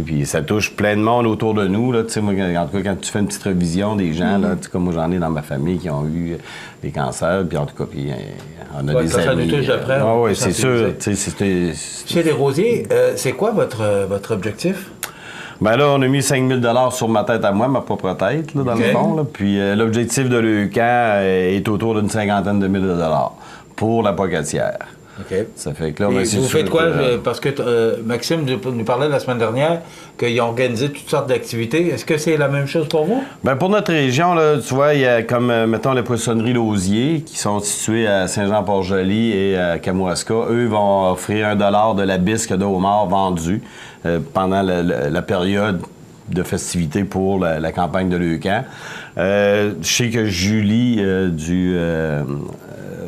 Puis ça touche plein de monde autour de nous. Là, moi, en tout cas, quand tu fais une petite révision des gens, là, comme moi j'en ai dans ma famille qui ont eu des cancers, puis en tout cas, puis, on a des amis. Ça nous touche après. Oui, c'est sûr. Chez les Rosiers, c'est quoi votre objectif? Ben là, on a mis 5 000 sur ma tête à moi, ma propre tête, là, dans le fond. Là. Puis l'objectif de Leucan est autour d'une 50aine de milliers de dollars pour la pocatière. OK. Ça fait que là, vous faites quoi? Parce que Maxime nous parlait la semaine dernière qu'ils ont organisé toutes sortes d'activités. Est-ce que c'est la même chose pour vous? Bien, pour notre région, là, tu vois, il y a comme, mettons, les poissonneries Lausier qui sont situées à Saint-Jean-Port-Joli et à Kamouraska. Eux vont offrir $1 de la bisque de homard vendue pendant la période de festivités pour la campagne de Leucan. Je sais que Julie du...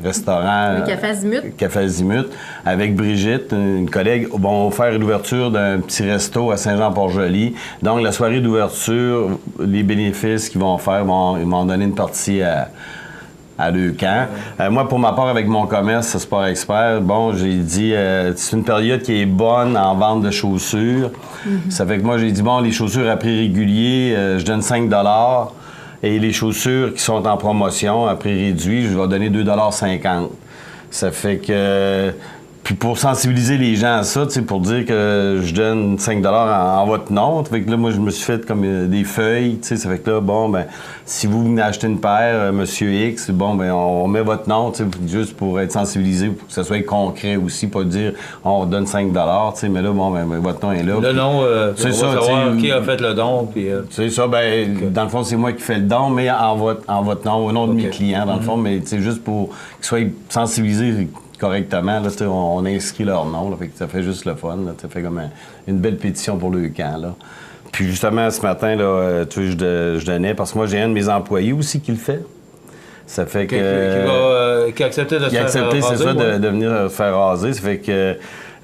restaurant... Le Café Azimut. Café Azimut, avec Brigitte, une collègue, vont faire l'ouverture d'un petit resto à Saint-Jean-Port-Joli. Donc, la soirée d'ouverture, les bénéfices qu'ils vont faire, ils vont donner une partie à Leucan. Moi, pour ma part, avec mon commerce Sport Expert, bon, j'ai dit, c'est une période qui est bonne en vente de chaussures. Ça fait que moi, j'ai dit, bon, les chaussures à prix régulier, je donne 5 $. Et les chaussures qui sont en promotion à prix réduit, je vais donner 2,50 $. Ça fait que... Puis pour sensibiliser les gens à ça, pour dire que je donne 5 $ en votre nom, ça fait que là, moi, je me suis fait comme des feuilles, ça fait que là, bon, ben si vous venez acheter une paire, Monsieur X, bon, ben on met votre nom, juste pour être sensibilisé, pour que ça soit concret aussi, pas dire on donne 5 $, mais là, bon, ben votre nom est là. Le nom, c'est ça, savoir qui a fait le don. Puis, c'est ça, ben dans le fond, c'est moi qui fais le don, mais en votre nom, au nom de mes clients, dans le fond, mais juste pour qu'ils soient sensibilisés correctement, là, on inscrit leur nom, là, fait que ça fait juste le fun, là, ça fait comme une belle pétition pour Leucan, là. Puis justement, ce matin, là, je donnais, parce que moi, j'ai un de mes employés aussi qui le fait. Ça fait que... Qui a accepté de se faire raser. C'est ça, de venir se faire raser. Ça fait que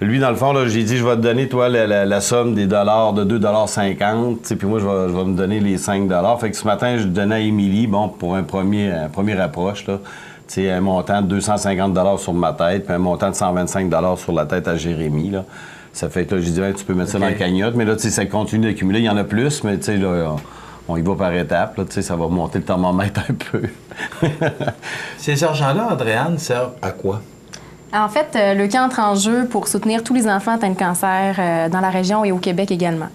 lui, dans le fond, là, j'ai dit, je vais te donner, toi, la somme des dollars de 2,50 $, puis moi, je vais me donner les 5 $. Fait que ce matin, je donnais à Émilie, bon, pour un premier approche, là, un montant de 250 $ sur ma tête, puis un montant de 125 $ sur la tête à Jérémy, là. Ça fait que là, j'ai dit, tu peux mettre ça dans la cagnotte, mais là, ça continue d'accumuler. Il y en a plus, mais là, on y va par étapes, là, ça va monter le thermomètre un peu. Ces argents-là, Andréane, servent à quoi? En fait, Leucan entre en jeu pour soutenir tous les enfants atteints de cancer dans la région et au Québec également.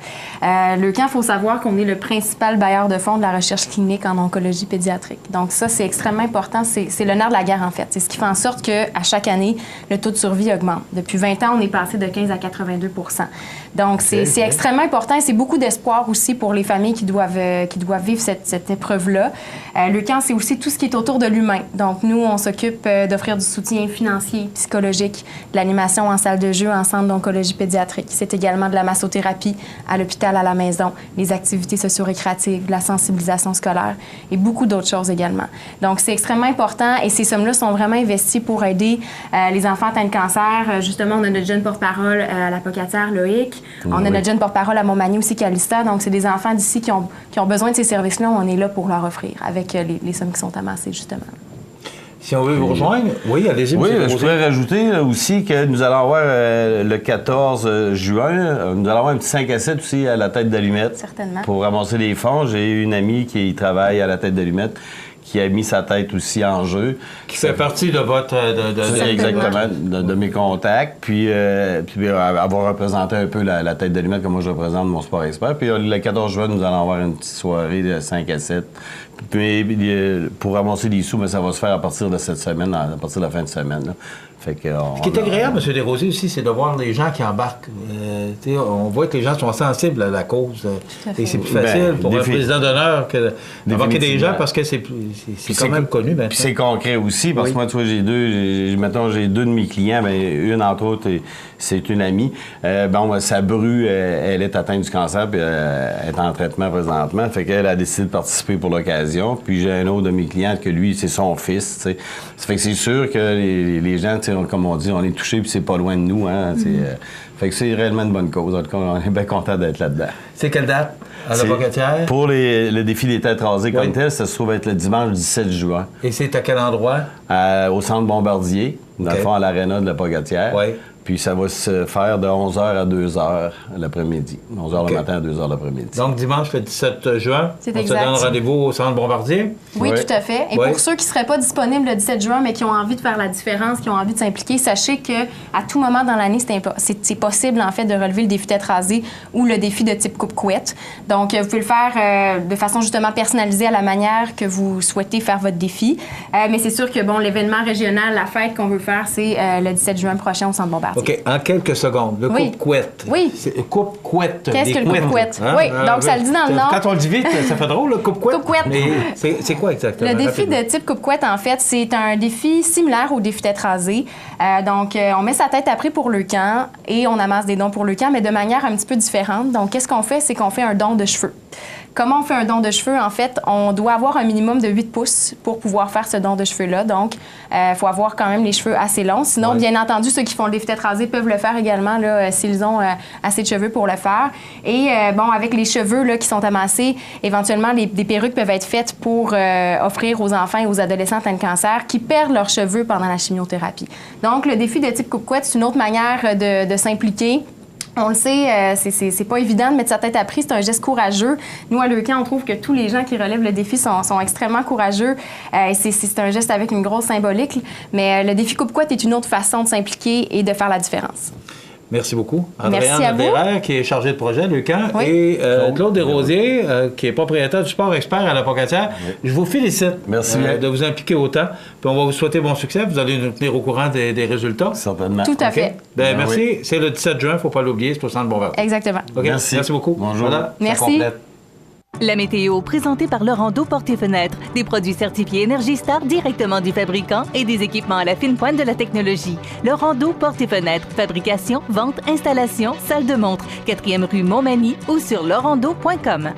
Leucan, il faut savoir qu'on est le principal bailleur de fonds de la recherche clinique en oncologie pédiatrique. Donc ça, c'est extrêmement important. C'est le nerf de la guerre, en fait. C'est ce qui fait en sorte qu'à chaque année, le taux de survie augmente. Depuis 20 ans, on est passé de 15 à 82 %. Donc c'est extrêmement important et c'est beaucoup d'espoir aussi pour les familles qui doivent vivre cette épreuve-là. Leucan, c'est aussi tout ce qui est autour de l'humain. Donc nous, on s'occupe d'offrir du soutien financier, psychologique, de l'animation en salle de jeu, en centre d'oncologie pédiatrique. C'est également de la massothérapie à l'hôpital, à la maison, les activités socio-récréatives, la sensibilisation scolaire et beaucoup d'autres choses également. Donc, c'est extrêmement important et ces sommes-là sont vraiment investies pour aider les enfants atteints de cancer. Justement, on a notre jeune porte-parole à la Pocatière, Loïc. On a notre jeune porte-parole à Montmagny aussi, Calista. Donc, c'est des enfants d'ici qui ont besoin de ces services-là. On est là pour leur offrir avec les sommes qui sont amassées, justement. Si on veut vous rejoindre, oui, allez-y. Oui, M. je pourrais rajouter aussi que nous allons avoir le 14 juin, nous allons avoir un petit 5 à 7 aussi à la tête d'Allumette. Certainement. Pour ramasser les fonds. J'ai une amie qui travaille à la tête d'Allumette qui a mis sa tête aussi en jeu. Qui fait partie de votre... Exactement, de mes contacts. Puis avoir représenté un peu la tête d'Allumette comme moi je représente mon sport expert. Puis le 14 juin, nous allons avoir une petite soirée de 5 à 7. Puis pour ramasser des sous, mais ça va se faire à partir de cette semaine, à partir de la fin de semaine. Là. Fait que, Ce qui est agréable, M. Desrosiers, aussi, c'est de voir les gens qui embarquent. On voit que les gens sont sensibles à la cause. Et c'est plus facile pour un président d'honneur que d'embarquer des gens parce que c'est quand même connu. Puis c'est concret aussi, parce que moi, tu vois, j'ai deux de mes clients, mais une, entre autres, c'est une amie. Sa bru, elle est atteinte du cancer, puis elle est en traitement présentement. Fait qu'elle a décidé de participer pour l'occasion. Puis j'ai un autre de mes clients que lui, c'est son fils, tu sais. Ça fait que c'est sûr que les gens, comme on dit, on est touchés, puis c'est pas loin de nous, hein. Fait que c'est réellement une bonne cause. En tout cas, on est bien content d'être là-dedans. C'est quelle date? À la Pocatière? Pour le défi des têtes rasées comme tel, ça se trouve être le dimanche 17 juin. Et c'est à quel endroit? Au centre Bombardier, dans le fond, à l'aréna de la Pocatière. Oui. Puis ça va se faire de 11h à 2h l'après-midi. 11h le matin à 2h l'après-midi. Donc dimanche le 17 juin, c'est on exact. se donne rendez-vous au centre Bombardier? Oui, tout à fait. Et pour ceux qui ne seraient pas disponibles le 17 juin, mais qui ont envie de faire la différence, qui ont envie de s'impliquer, sachez qu'à tout moment dans l'année, c'est possible en fait de relever le défi tête rasée ou le défi de type coupe-couette. Donc, vous pouvez le faire de façon justement personnalisée à la manière que vous souhaitez faire votre défi. Mais c'est sûr que l'événement régional, la fête qu'on veut faire, c'est le 17 juin prochain au centre Bombardier. OK. En quelques secondes. Le coupe-couette. Oui. Coupe-couette. Qu'est-ce que le coupe-couette? Hein? Oui. Donc, ça le dit dans le Nord. Quand on le dit vite, ça fait drôle, le coupe-couette. Coupe-couette. Mais c'est quoi exactement? Le défi de type coupe-couette, en fait, c'est un défi similaire au défi tête rasée. Donc, on met sa tête à prix pour le camp et on amasse des dons pour le camp, mais de manière un petit peu différente. Donc, qu'est-ce qu'on fait? C'est qu'on fait un don de cheveux. Comment on fait un don de cheveux? En fait, on doit avoir un minimum de 8 pouces pour pouvoir faire ce don de cheveux-là. Donc, il faut avoir quand même les cheveux assez longs. Sinon, bien entendu, ceux qui font le défi tête rasée peuvent le faire également là, s'ils ont assez de cheveux pour le faire. Et avec les cheveux là, qui sont amassés, éventuellement, des perruques peuvent être faites pour offrir aux enfants et aux adolescents atteints de cancer qui perdent leurs cheveux pendant la chimiothérapie. Donc, le défi de type coupe-couette, c'est une autre manière de s'impliquer. On le sait, c'est pas évident de mettre sa tête à prix, c'est un geste courageux. Nous, à Leucan, on trouve que tous les gens qui relèvent le défi sont extrêmement courageux. C'est un geste avec une grosse symbolique, mais le défi coupe-couette est une autre façon de s'impliquer et de faire la différence. Merci beaucoup. Merci à vous. Andréane qui est chargé de projet à Leucan, et Claude Desrosiers, qui est propriétaire du sport expert à la Pocatière. Oui. Je vous félicite de vous impliquer autant. Puis on va vous souhaiter bon succès. Vous allez nous tenir au courant des résultats. Certainement. Tout à fait. Merci. Oui. C'est le 17 juin, il ne faut pas l'oublier, c'est au centre Bombardier. Exactement. Merci beaucoup. Bonjour. Voilà, merci. La météo, présentée par Laurando Portes et Fenêtres. Des produits certifiés Énergie Star directement du fabricant et des équipements à la fine pointe de la technologie. Laurando Portes et Fenêtres. Fabrication, vente, installation, salle de montre. 4e rue Montmagny ou sur laurando.com.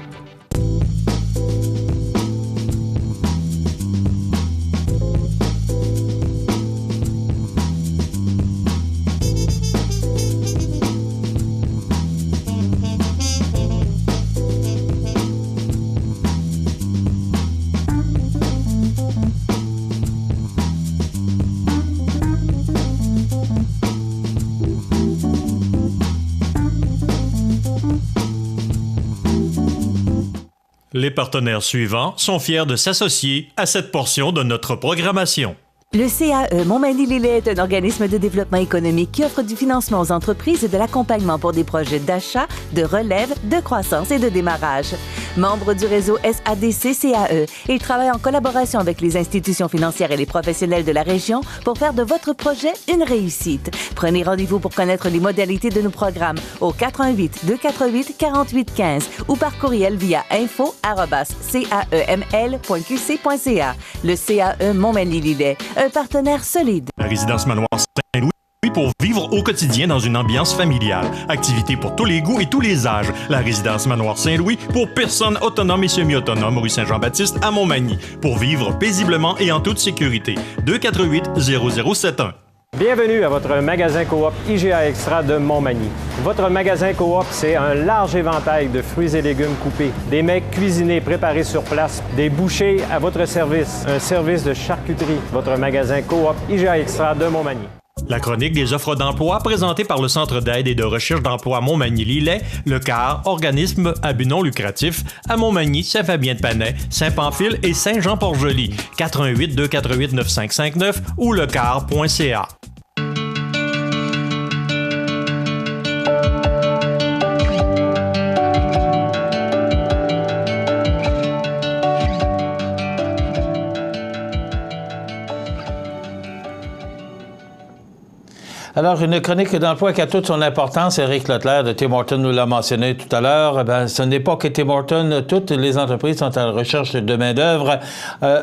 Les partenaires suivants sont fiers de s'associer à cette portion de notre programmation. Le CAE Montmagny-Lillet est un organisme de développement économique qui offre du financement aux entreprises et de l'accompagnement pour des projets d'achat, de relève, de croissance et de démarrage. Membre du réseau SADC-CAE, il travaille en collaboration avec les institutions financières et les professionnels de la région pour faire de votre projet une réussite. Prenez rendez-vous pour connaître les modalités de nos programmes au 418-248-4815 ou par courriel via info@caeml.qc.ca. Le CAE Montmagny-Lillet, un partenaire solide. La résidence Manoir Saint-Louis pour vivre au quotidien dans une ambiance familiale. Activités pour tous les goûts et tous les âges. La résidence Manoir Saint-Louis pour personnes autonomes et semi-autonomes, rue Saint-Jean-Baptiste à Montmagny. Pour vivre paisiblement et en toute sécurité. 248-0071. Bienvenue à votre magasin Coop IGA Extra de Montmagny. Votre magasin Coop, c'est un large éventail de fruits et légumes coupés, des mets cuisinés préparés sur place, des bouchées à votre service, un service de charcuterie. Votre magasin Coop IGA Extra de Montmagny. La chronique des offres d'emploi présentée par le Centre d'aide et de recherche d'emploi Montmagny-Lillet, le CAR, organisme à but non lucratif, à Montmagny, Saint-Fabien-de-Panay, Saint-Pamphile et Saint-Jean-Port-Joli. 418-248-9559 ou lecar.ca. Alors, une chronique d'emploi qui a toute son importance. Éric Leclerc de Tim Hortons nous l'a mentionné tout à l'heure. Ce n'est pas que Tim Hortons. Toutes les entreprises sont à la recherche de main-d'œuvre.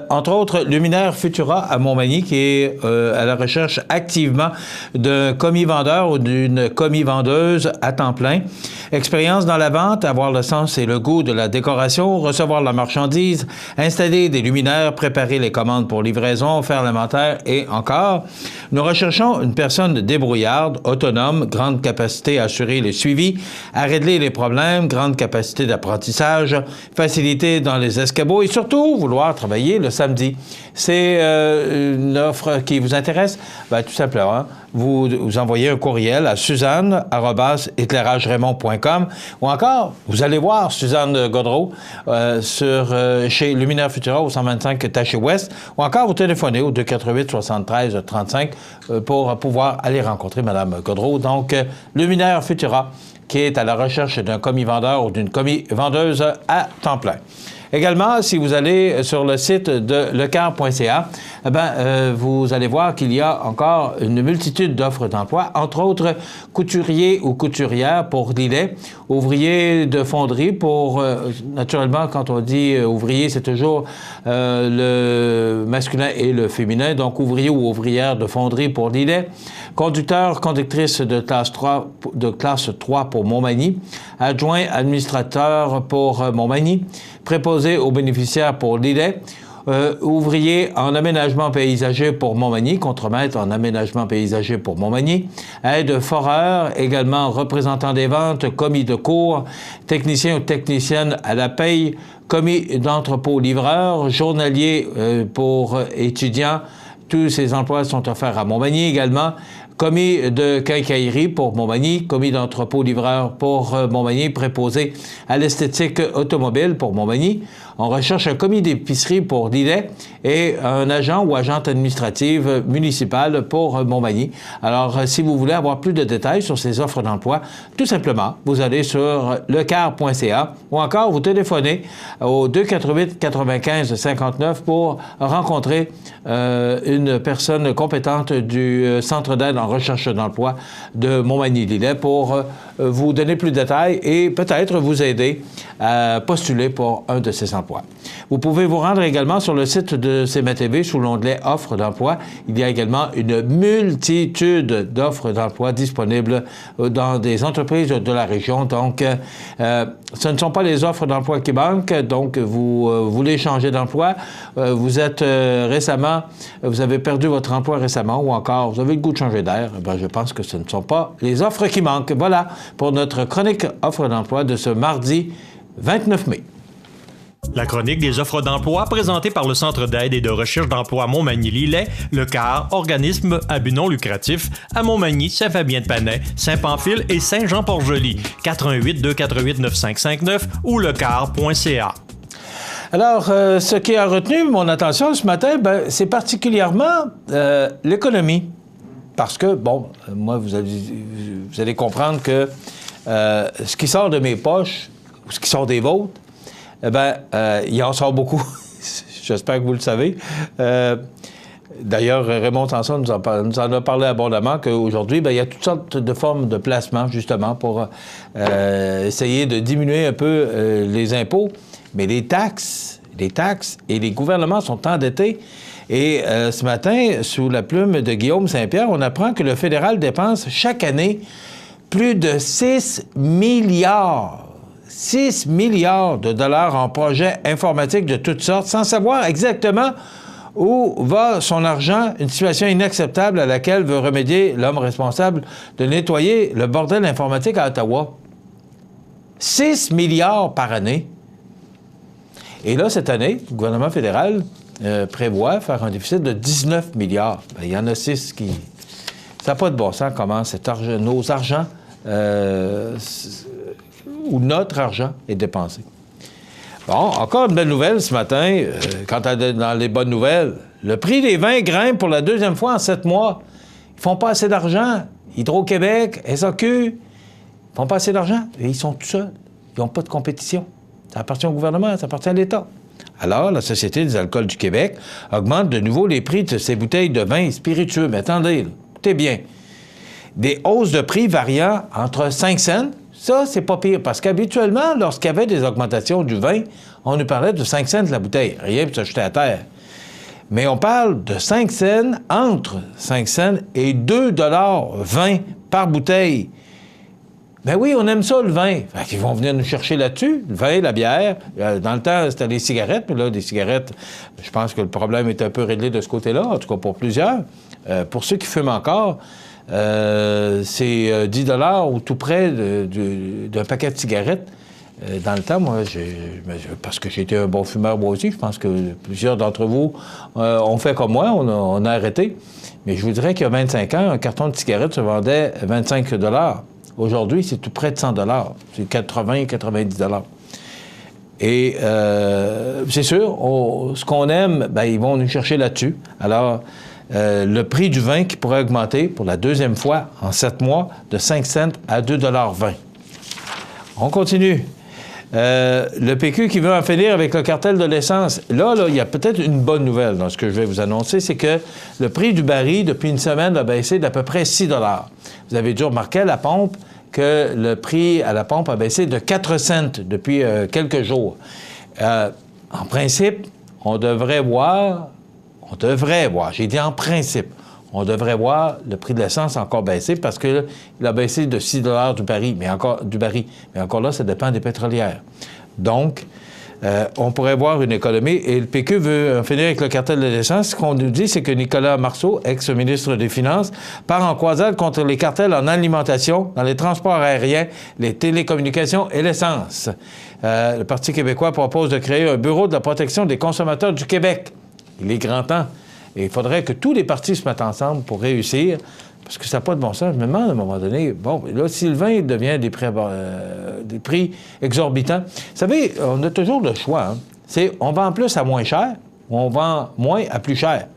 Entre autres, Luminaire Futura à Montmagny qui est à la recherche activement d'un commis-vendeur ou d'une commis-vendeuse à temps plein. Expérience dans la vente, avoir le sens et le goût de la décoration, recevoir la marchandise, installer des luminaires, préparer les commandes pour livraison, faire l'inventaire et encore. Nous recherchons une personne débrouillarde, autonome, grande capacité à assurer le suivi, à régler les problèmes, grande capacité d'apprentissage, facilité dans les escabeaux et surtout vouloir travailler le samedi. C'est une offre qui vous intéresse? Bien, tout simplement, vous envoyez un courriel à suzanne@éclairageraymond.com ou encore, vous allez voir Suzanne Godreau chez Luminaire Futura au 125 Taché-Ouest ou encore vous téléphonez au 248-73-35 pour pouvoir aller rencontrer Mme Godreau. Donc, Luminaire Futura qui est à la recherche d'un commis-vendeur ou d'une commis-vendeuse à temps plein. Également, si vous allez sur le site de lecar.ca, vous allez voir qu'il y a encore une multitude d'offres d'emploi, entre autres couturier ou couturière pour Lillet, ouvrier de fonderie pour, naturellement, quand on dit ouvrier, c'est toujours le masculin et le féminin, donc ouvrier ou ouvrière de fonderie pour Lillet, conducteur, conductrice de classe 3 pour Montmagny, adjoint administrateur pour Montmagny, préposé aux bénéficiaires pour Lillet, ouvrier en aménagement paysager pour Montmagny, contremaître en aménagement paysager pour Montmagny, aide foreur, également représentant des ventes, commis de cours, technicien ou technicienne à la paye, commis d'entrepôt livreur, journalier pour étudiants. Tous ces emplois sont offerts à Montmagny également. Commis de quincaillerie pour Montmagny, commis d'entrepôt livreur pour Montmagny, préposé à l'esthétique automobile pour Montmagny. On recherche un commis d'épicerie pour Lillet et un agent ou agente administrative municipale pour Montmagny. Alors, si vous voulez avoir plus de détails sur ces offres d'emploi, tout simplement, vous allez sur lecar.ca ou encore vous téléphonez au 248-95-59 pour rencontrer une personne compétente du Centre d'aide en recherche d'emploi de Montmagny-Lillet pour vous donner plus de détails et peut-être vous aider à postuler pour un de ces emplois. Vous pouvez vous rendre également sur le site de CMA-TV sous l'onglet « Offres d'emploi ». Il y a également une multitude d'offres d'emploi disponibles dans des entreprises de la région. Donc, ce ne sont pas les offres d'emploi qui manquent. Donc, vous voulez changer d'emploi, vous êtes vous avez perdu votre emploi récemment ou encore vous avez le goût de changer d'air. Ben, je pense que ce ne sont pas les offres qui manquent. Voilà pour notre chronique offres d'emploi de ce mardi 29 mai. La chronique des offres d'emploi présentée par le Centre d'aide et de recherche d'emploi Montmagny-Lillet, le CAR, organisme à but non lucratif, à Montmagny, Saint-Fabien-de-Panay, Saint-Pamphile et Saint-Jean-Port-Joli. 418-248-9559 ou lecar.ca. Alors, ce qui a retenu mon attention ce matin, c'est particulièrement l'économie. Parce que, moi, vous allez comprendre que ce qui sort de mes poches, ou ce qui sort des vôtres, il en sort beaucoup. J'espère que vous le savez. D'ailleurs, Raymond Sanson nous en a parlé abondamment qu'aujourd'hui, il y a toutes sortes de formes de placement, justement, pour essayer de diminuer un peu les impôts. Mais les taxes et les gouvernements sont endettés. Et ce matin, sous la plume de Guillaume Saint-Pierre, on apprend que le fédéral dépense chaque année plus de 6 milliards de dollars en projets informatiques de toutes sortes, sans savoir exactement Où va son argent? Une situation inacceptable à laquelle veut remédier l'homme responsable de nettoyer le bordel informatique à Ottawa. 6 milliards par année. Et là, cette année, le gouvernement fédéral prévoit faire un déficit de 19 milliards. Bien, il y en a 6 qui... Ça n'a pas de bon sens comment nos argents ou notre argent est dépensé. Bon, encore une belle nouvelle ce matin. Quant à dans les bonnes nouvelles, le prix des vins grimpe pour la deuxième fois en 7 mois. Ils font pas assez d'argent. Hydro-Québec, SAQ, ils font pas assez d'argent. Et ils sont tout seuls. Ils n'ont pas de compétition. Ça appartient au gouvernement, ça appartient à l'État. Alors, la Société des alcools du Québec augmente de nouveau les prix de ses bouteilles de vin spiritueux. Mais attendez, là, écoutez bien. Des hausses de prix variant entre 5 cents, ça, c'est pas pire. Parce qu'habituellement, lorsqu'il y avait des augmentations du vin, on nous parlait de 5 cents de la bouteille. Rien pour se jeter à terre. Mais on parle de 5 cents, entre 5 cents et 2,20 par bouteille. Ben oui, on aime ça, le vin. Fait qu'ils vont venir nous chercher là-dessus, le vin, la bière. Dans le temps, c'était les cigarettes, mais là, des cigarettes, je pense que le problème est un peu réglé de ce côté-là, en tout cas pour plusieurs. Pour ceux qui fument encore, c'est 10 $ ou tout près d'un paquet de cigarettes. Dans le temps, moi, parce que j'ai été un bon fumeur moi aussi, je pense que plusieurs d'entre vous ont fait comme moi, on a arrêté. Mais je vous dirais qu'il y a 25 ans, un carton de cigarettes se vendait 25 $. Aujourd'hui, c'est tout près de 100 $. C'est 80, 90 $. Et c'est sûr, ce qu'on aime, bien, ils vont nous chercher là-dessus. Alors, le prix du vin qui pourrait augmenter pour la deuxième fois en 7 mois de 5 cents à 2,20 $. On continue. Le PQ qui veut en finir avec le cartel de l'essence. Là, il y a peut-être une bonne nouvelle dans ce que je vais vous annoncer, c'est que le prix du baril, depuis une semaine, a baissé d'à peu près 6 $. Vous avez dû remarquer à la pompe que le prix à la pompe a baissé de 4 cents depuis quelques jours. En principe, on devrait voir, j'ai dit en principe, on devrait voir le prix de l'essence encore baisser parce qu'il a baissé de 6 $ du baril, mais encore là, ça dépend des pétrolières. Donc, on pourrait voir une économie et le PQ veut en finir avec le cartel de l'essence. Ce qu'on nous dit, c'est que Nicolas Marceau, ex-ministre des Finances, part en croisade contre les cartels en alimentation, dans les transports aériens, les télécommunications et l'essence. Le Parti québécois propose de créer un bureau de la protection des consommateurs du Québec. Il est grand temps. Et il faudrait que tous les partis se mettent ensemble pour réussir, parce que ça n'a pas de bon sens. Je me demande à un moment donné, bon, là, si le vin devient des prix exorbitants, vous savez, on a toujours le choix. Hein? C'est on vend plus à moins cher ou on vend moins à plus cher.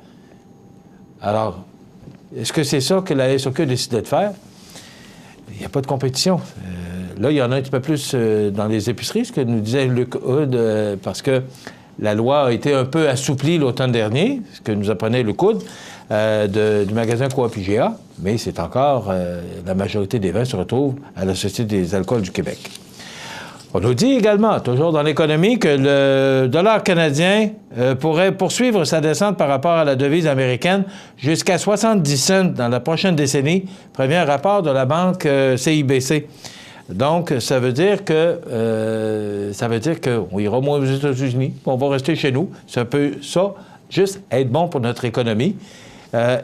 Alors, est-ce que c'est ça que la SAQ a décidé de faire? Il n'y a pas de compétition. Là, il y en a un petit peu plus dans les épiceries, ce que nous disait Luc Hood, parce que la loi a été un peu assouplie l'automne dernier, ce que nous apprenait le Coude, du magasin Coop IGA, mais c'est encore, la majorité des vins se retrouvent à la Société des alcools du Québec. On nous dit également, toujours dans l'économie, que le dollar canadien pourrait poursuivre sa descente par rapport à la devise américaine jusqu'à 70 cents dans la prochaine décennie, premier rapport de la banque CIBC. Donc, ça veut dire qu'on ira moins aux États-Unis, on va rester chez nous. Ça peut, juste être bon pour notre économie.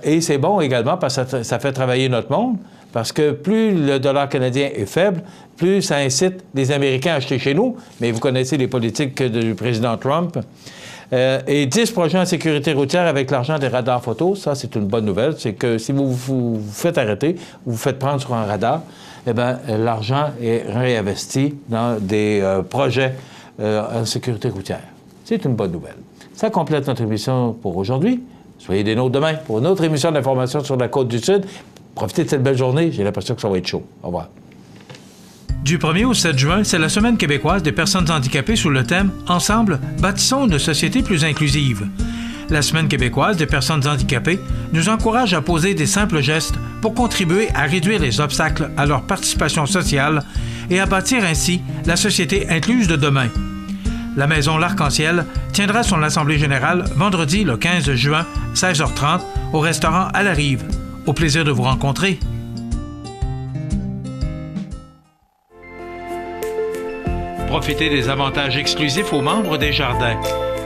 Et c'est bon également parce que ça fait travailler notre monde, parce que plus le dollar canadien est faible, plus ça incite les Américains à acheter chez nous. Mais vous connaissez les politiques du président Trump. Et 10 projets en sécurité routière avec l'argent des radars photo, ça, c'est une bonne nouvelle. C'est que si vous vous faites arrêter, vous vous faites prendre sur un radar, eh bien, l'argent est réinvesti dans des projets en sécurité routière. C'est une bonne nouvelle. Ça complète notre émission pour aujourd'hui. Soyez des nôtres demain pour une autre émission d'information sur la Côte-du-Sud. Profitez de cette belle journée. J'ai l'impression que ça va être chaud. Au revoir. Du 1er au 7 juin, c'est la Semaine québécoise des personnes handicapées sous le thème « Ensemble, bâtissons une société plus inclusive ». La Semaine québécoise des personnes handicapées nous encourage à poser des simples gestes pour contribuer à réduire les obstacles à leur participation sociale et à bâtir ainsi la société incluse de demain. La Maison L'Arc-en-Ciel tiendra son assemblée générale vendredi le 15 juin, 16h30, au restaurant à la Rive. Au plaisir de vous rencontrer. Profitez des avantages exclusifs aux membres des Jardins.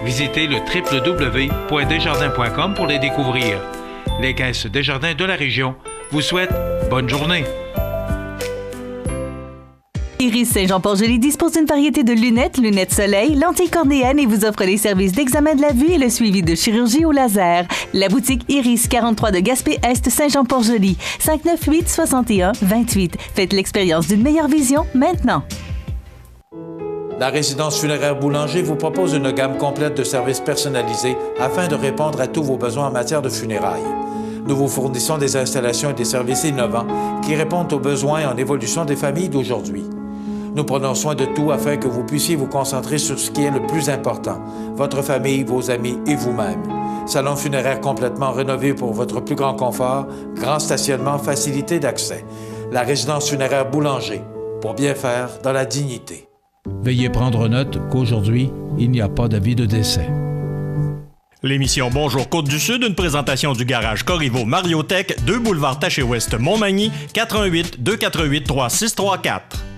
Visitez le www.desjardins.com pour les découvrir. Les caisses Desjardins de la région vous souhaitent bonne journée. Iris Saint-Jean-Port-Joli dispose d'une variété de lunettes soleil, lentilles cornéennes et vous offre les services d'examen de la vue et le suivi de chirurgie au laser. La boutique Iris 43 de Gaspé-Est Saint-Jean-Port-Joli, 598-61-28. Faites l'expérience d'une meilleure vision maintenant. La résidence funéraire Boulanger vous propose une gamme complète de services personnalisés afin de répondre à tous vos besoins en matière de funérailles. Nous vous fournissons des installations et des services innovants qui répondent aux besoins en évolution des familles d'aujourd'hui. Nous prenons soin de tout afin que vous puissiez vous concentrer sur ce qui est le plus important, votre famille, vos amis et vous-même. Salon funéraire complètement rénové pour votre plus grand confort, grand stationnement, facilité d'accès. La résidence funéraire Boulanger, pour bien faire dans la dignité. Veuillez prendre note qu'aujourd'hui, il n'y a pas d'avis de décès. L'émission Bonjour Côte-du-Sud, une présentation du garage Corriveau Mariotech, 2 boulevard Taché-Ouest Montmagny, 418 248 3634.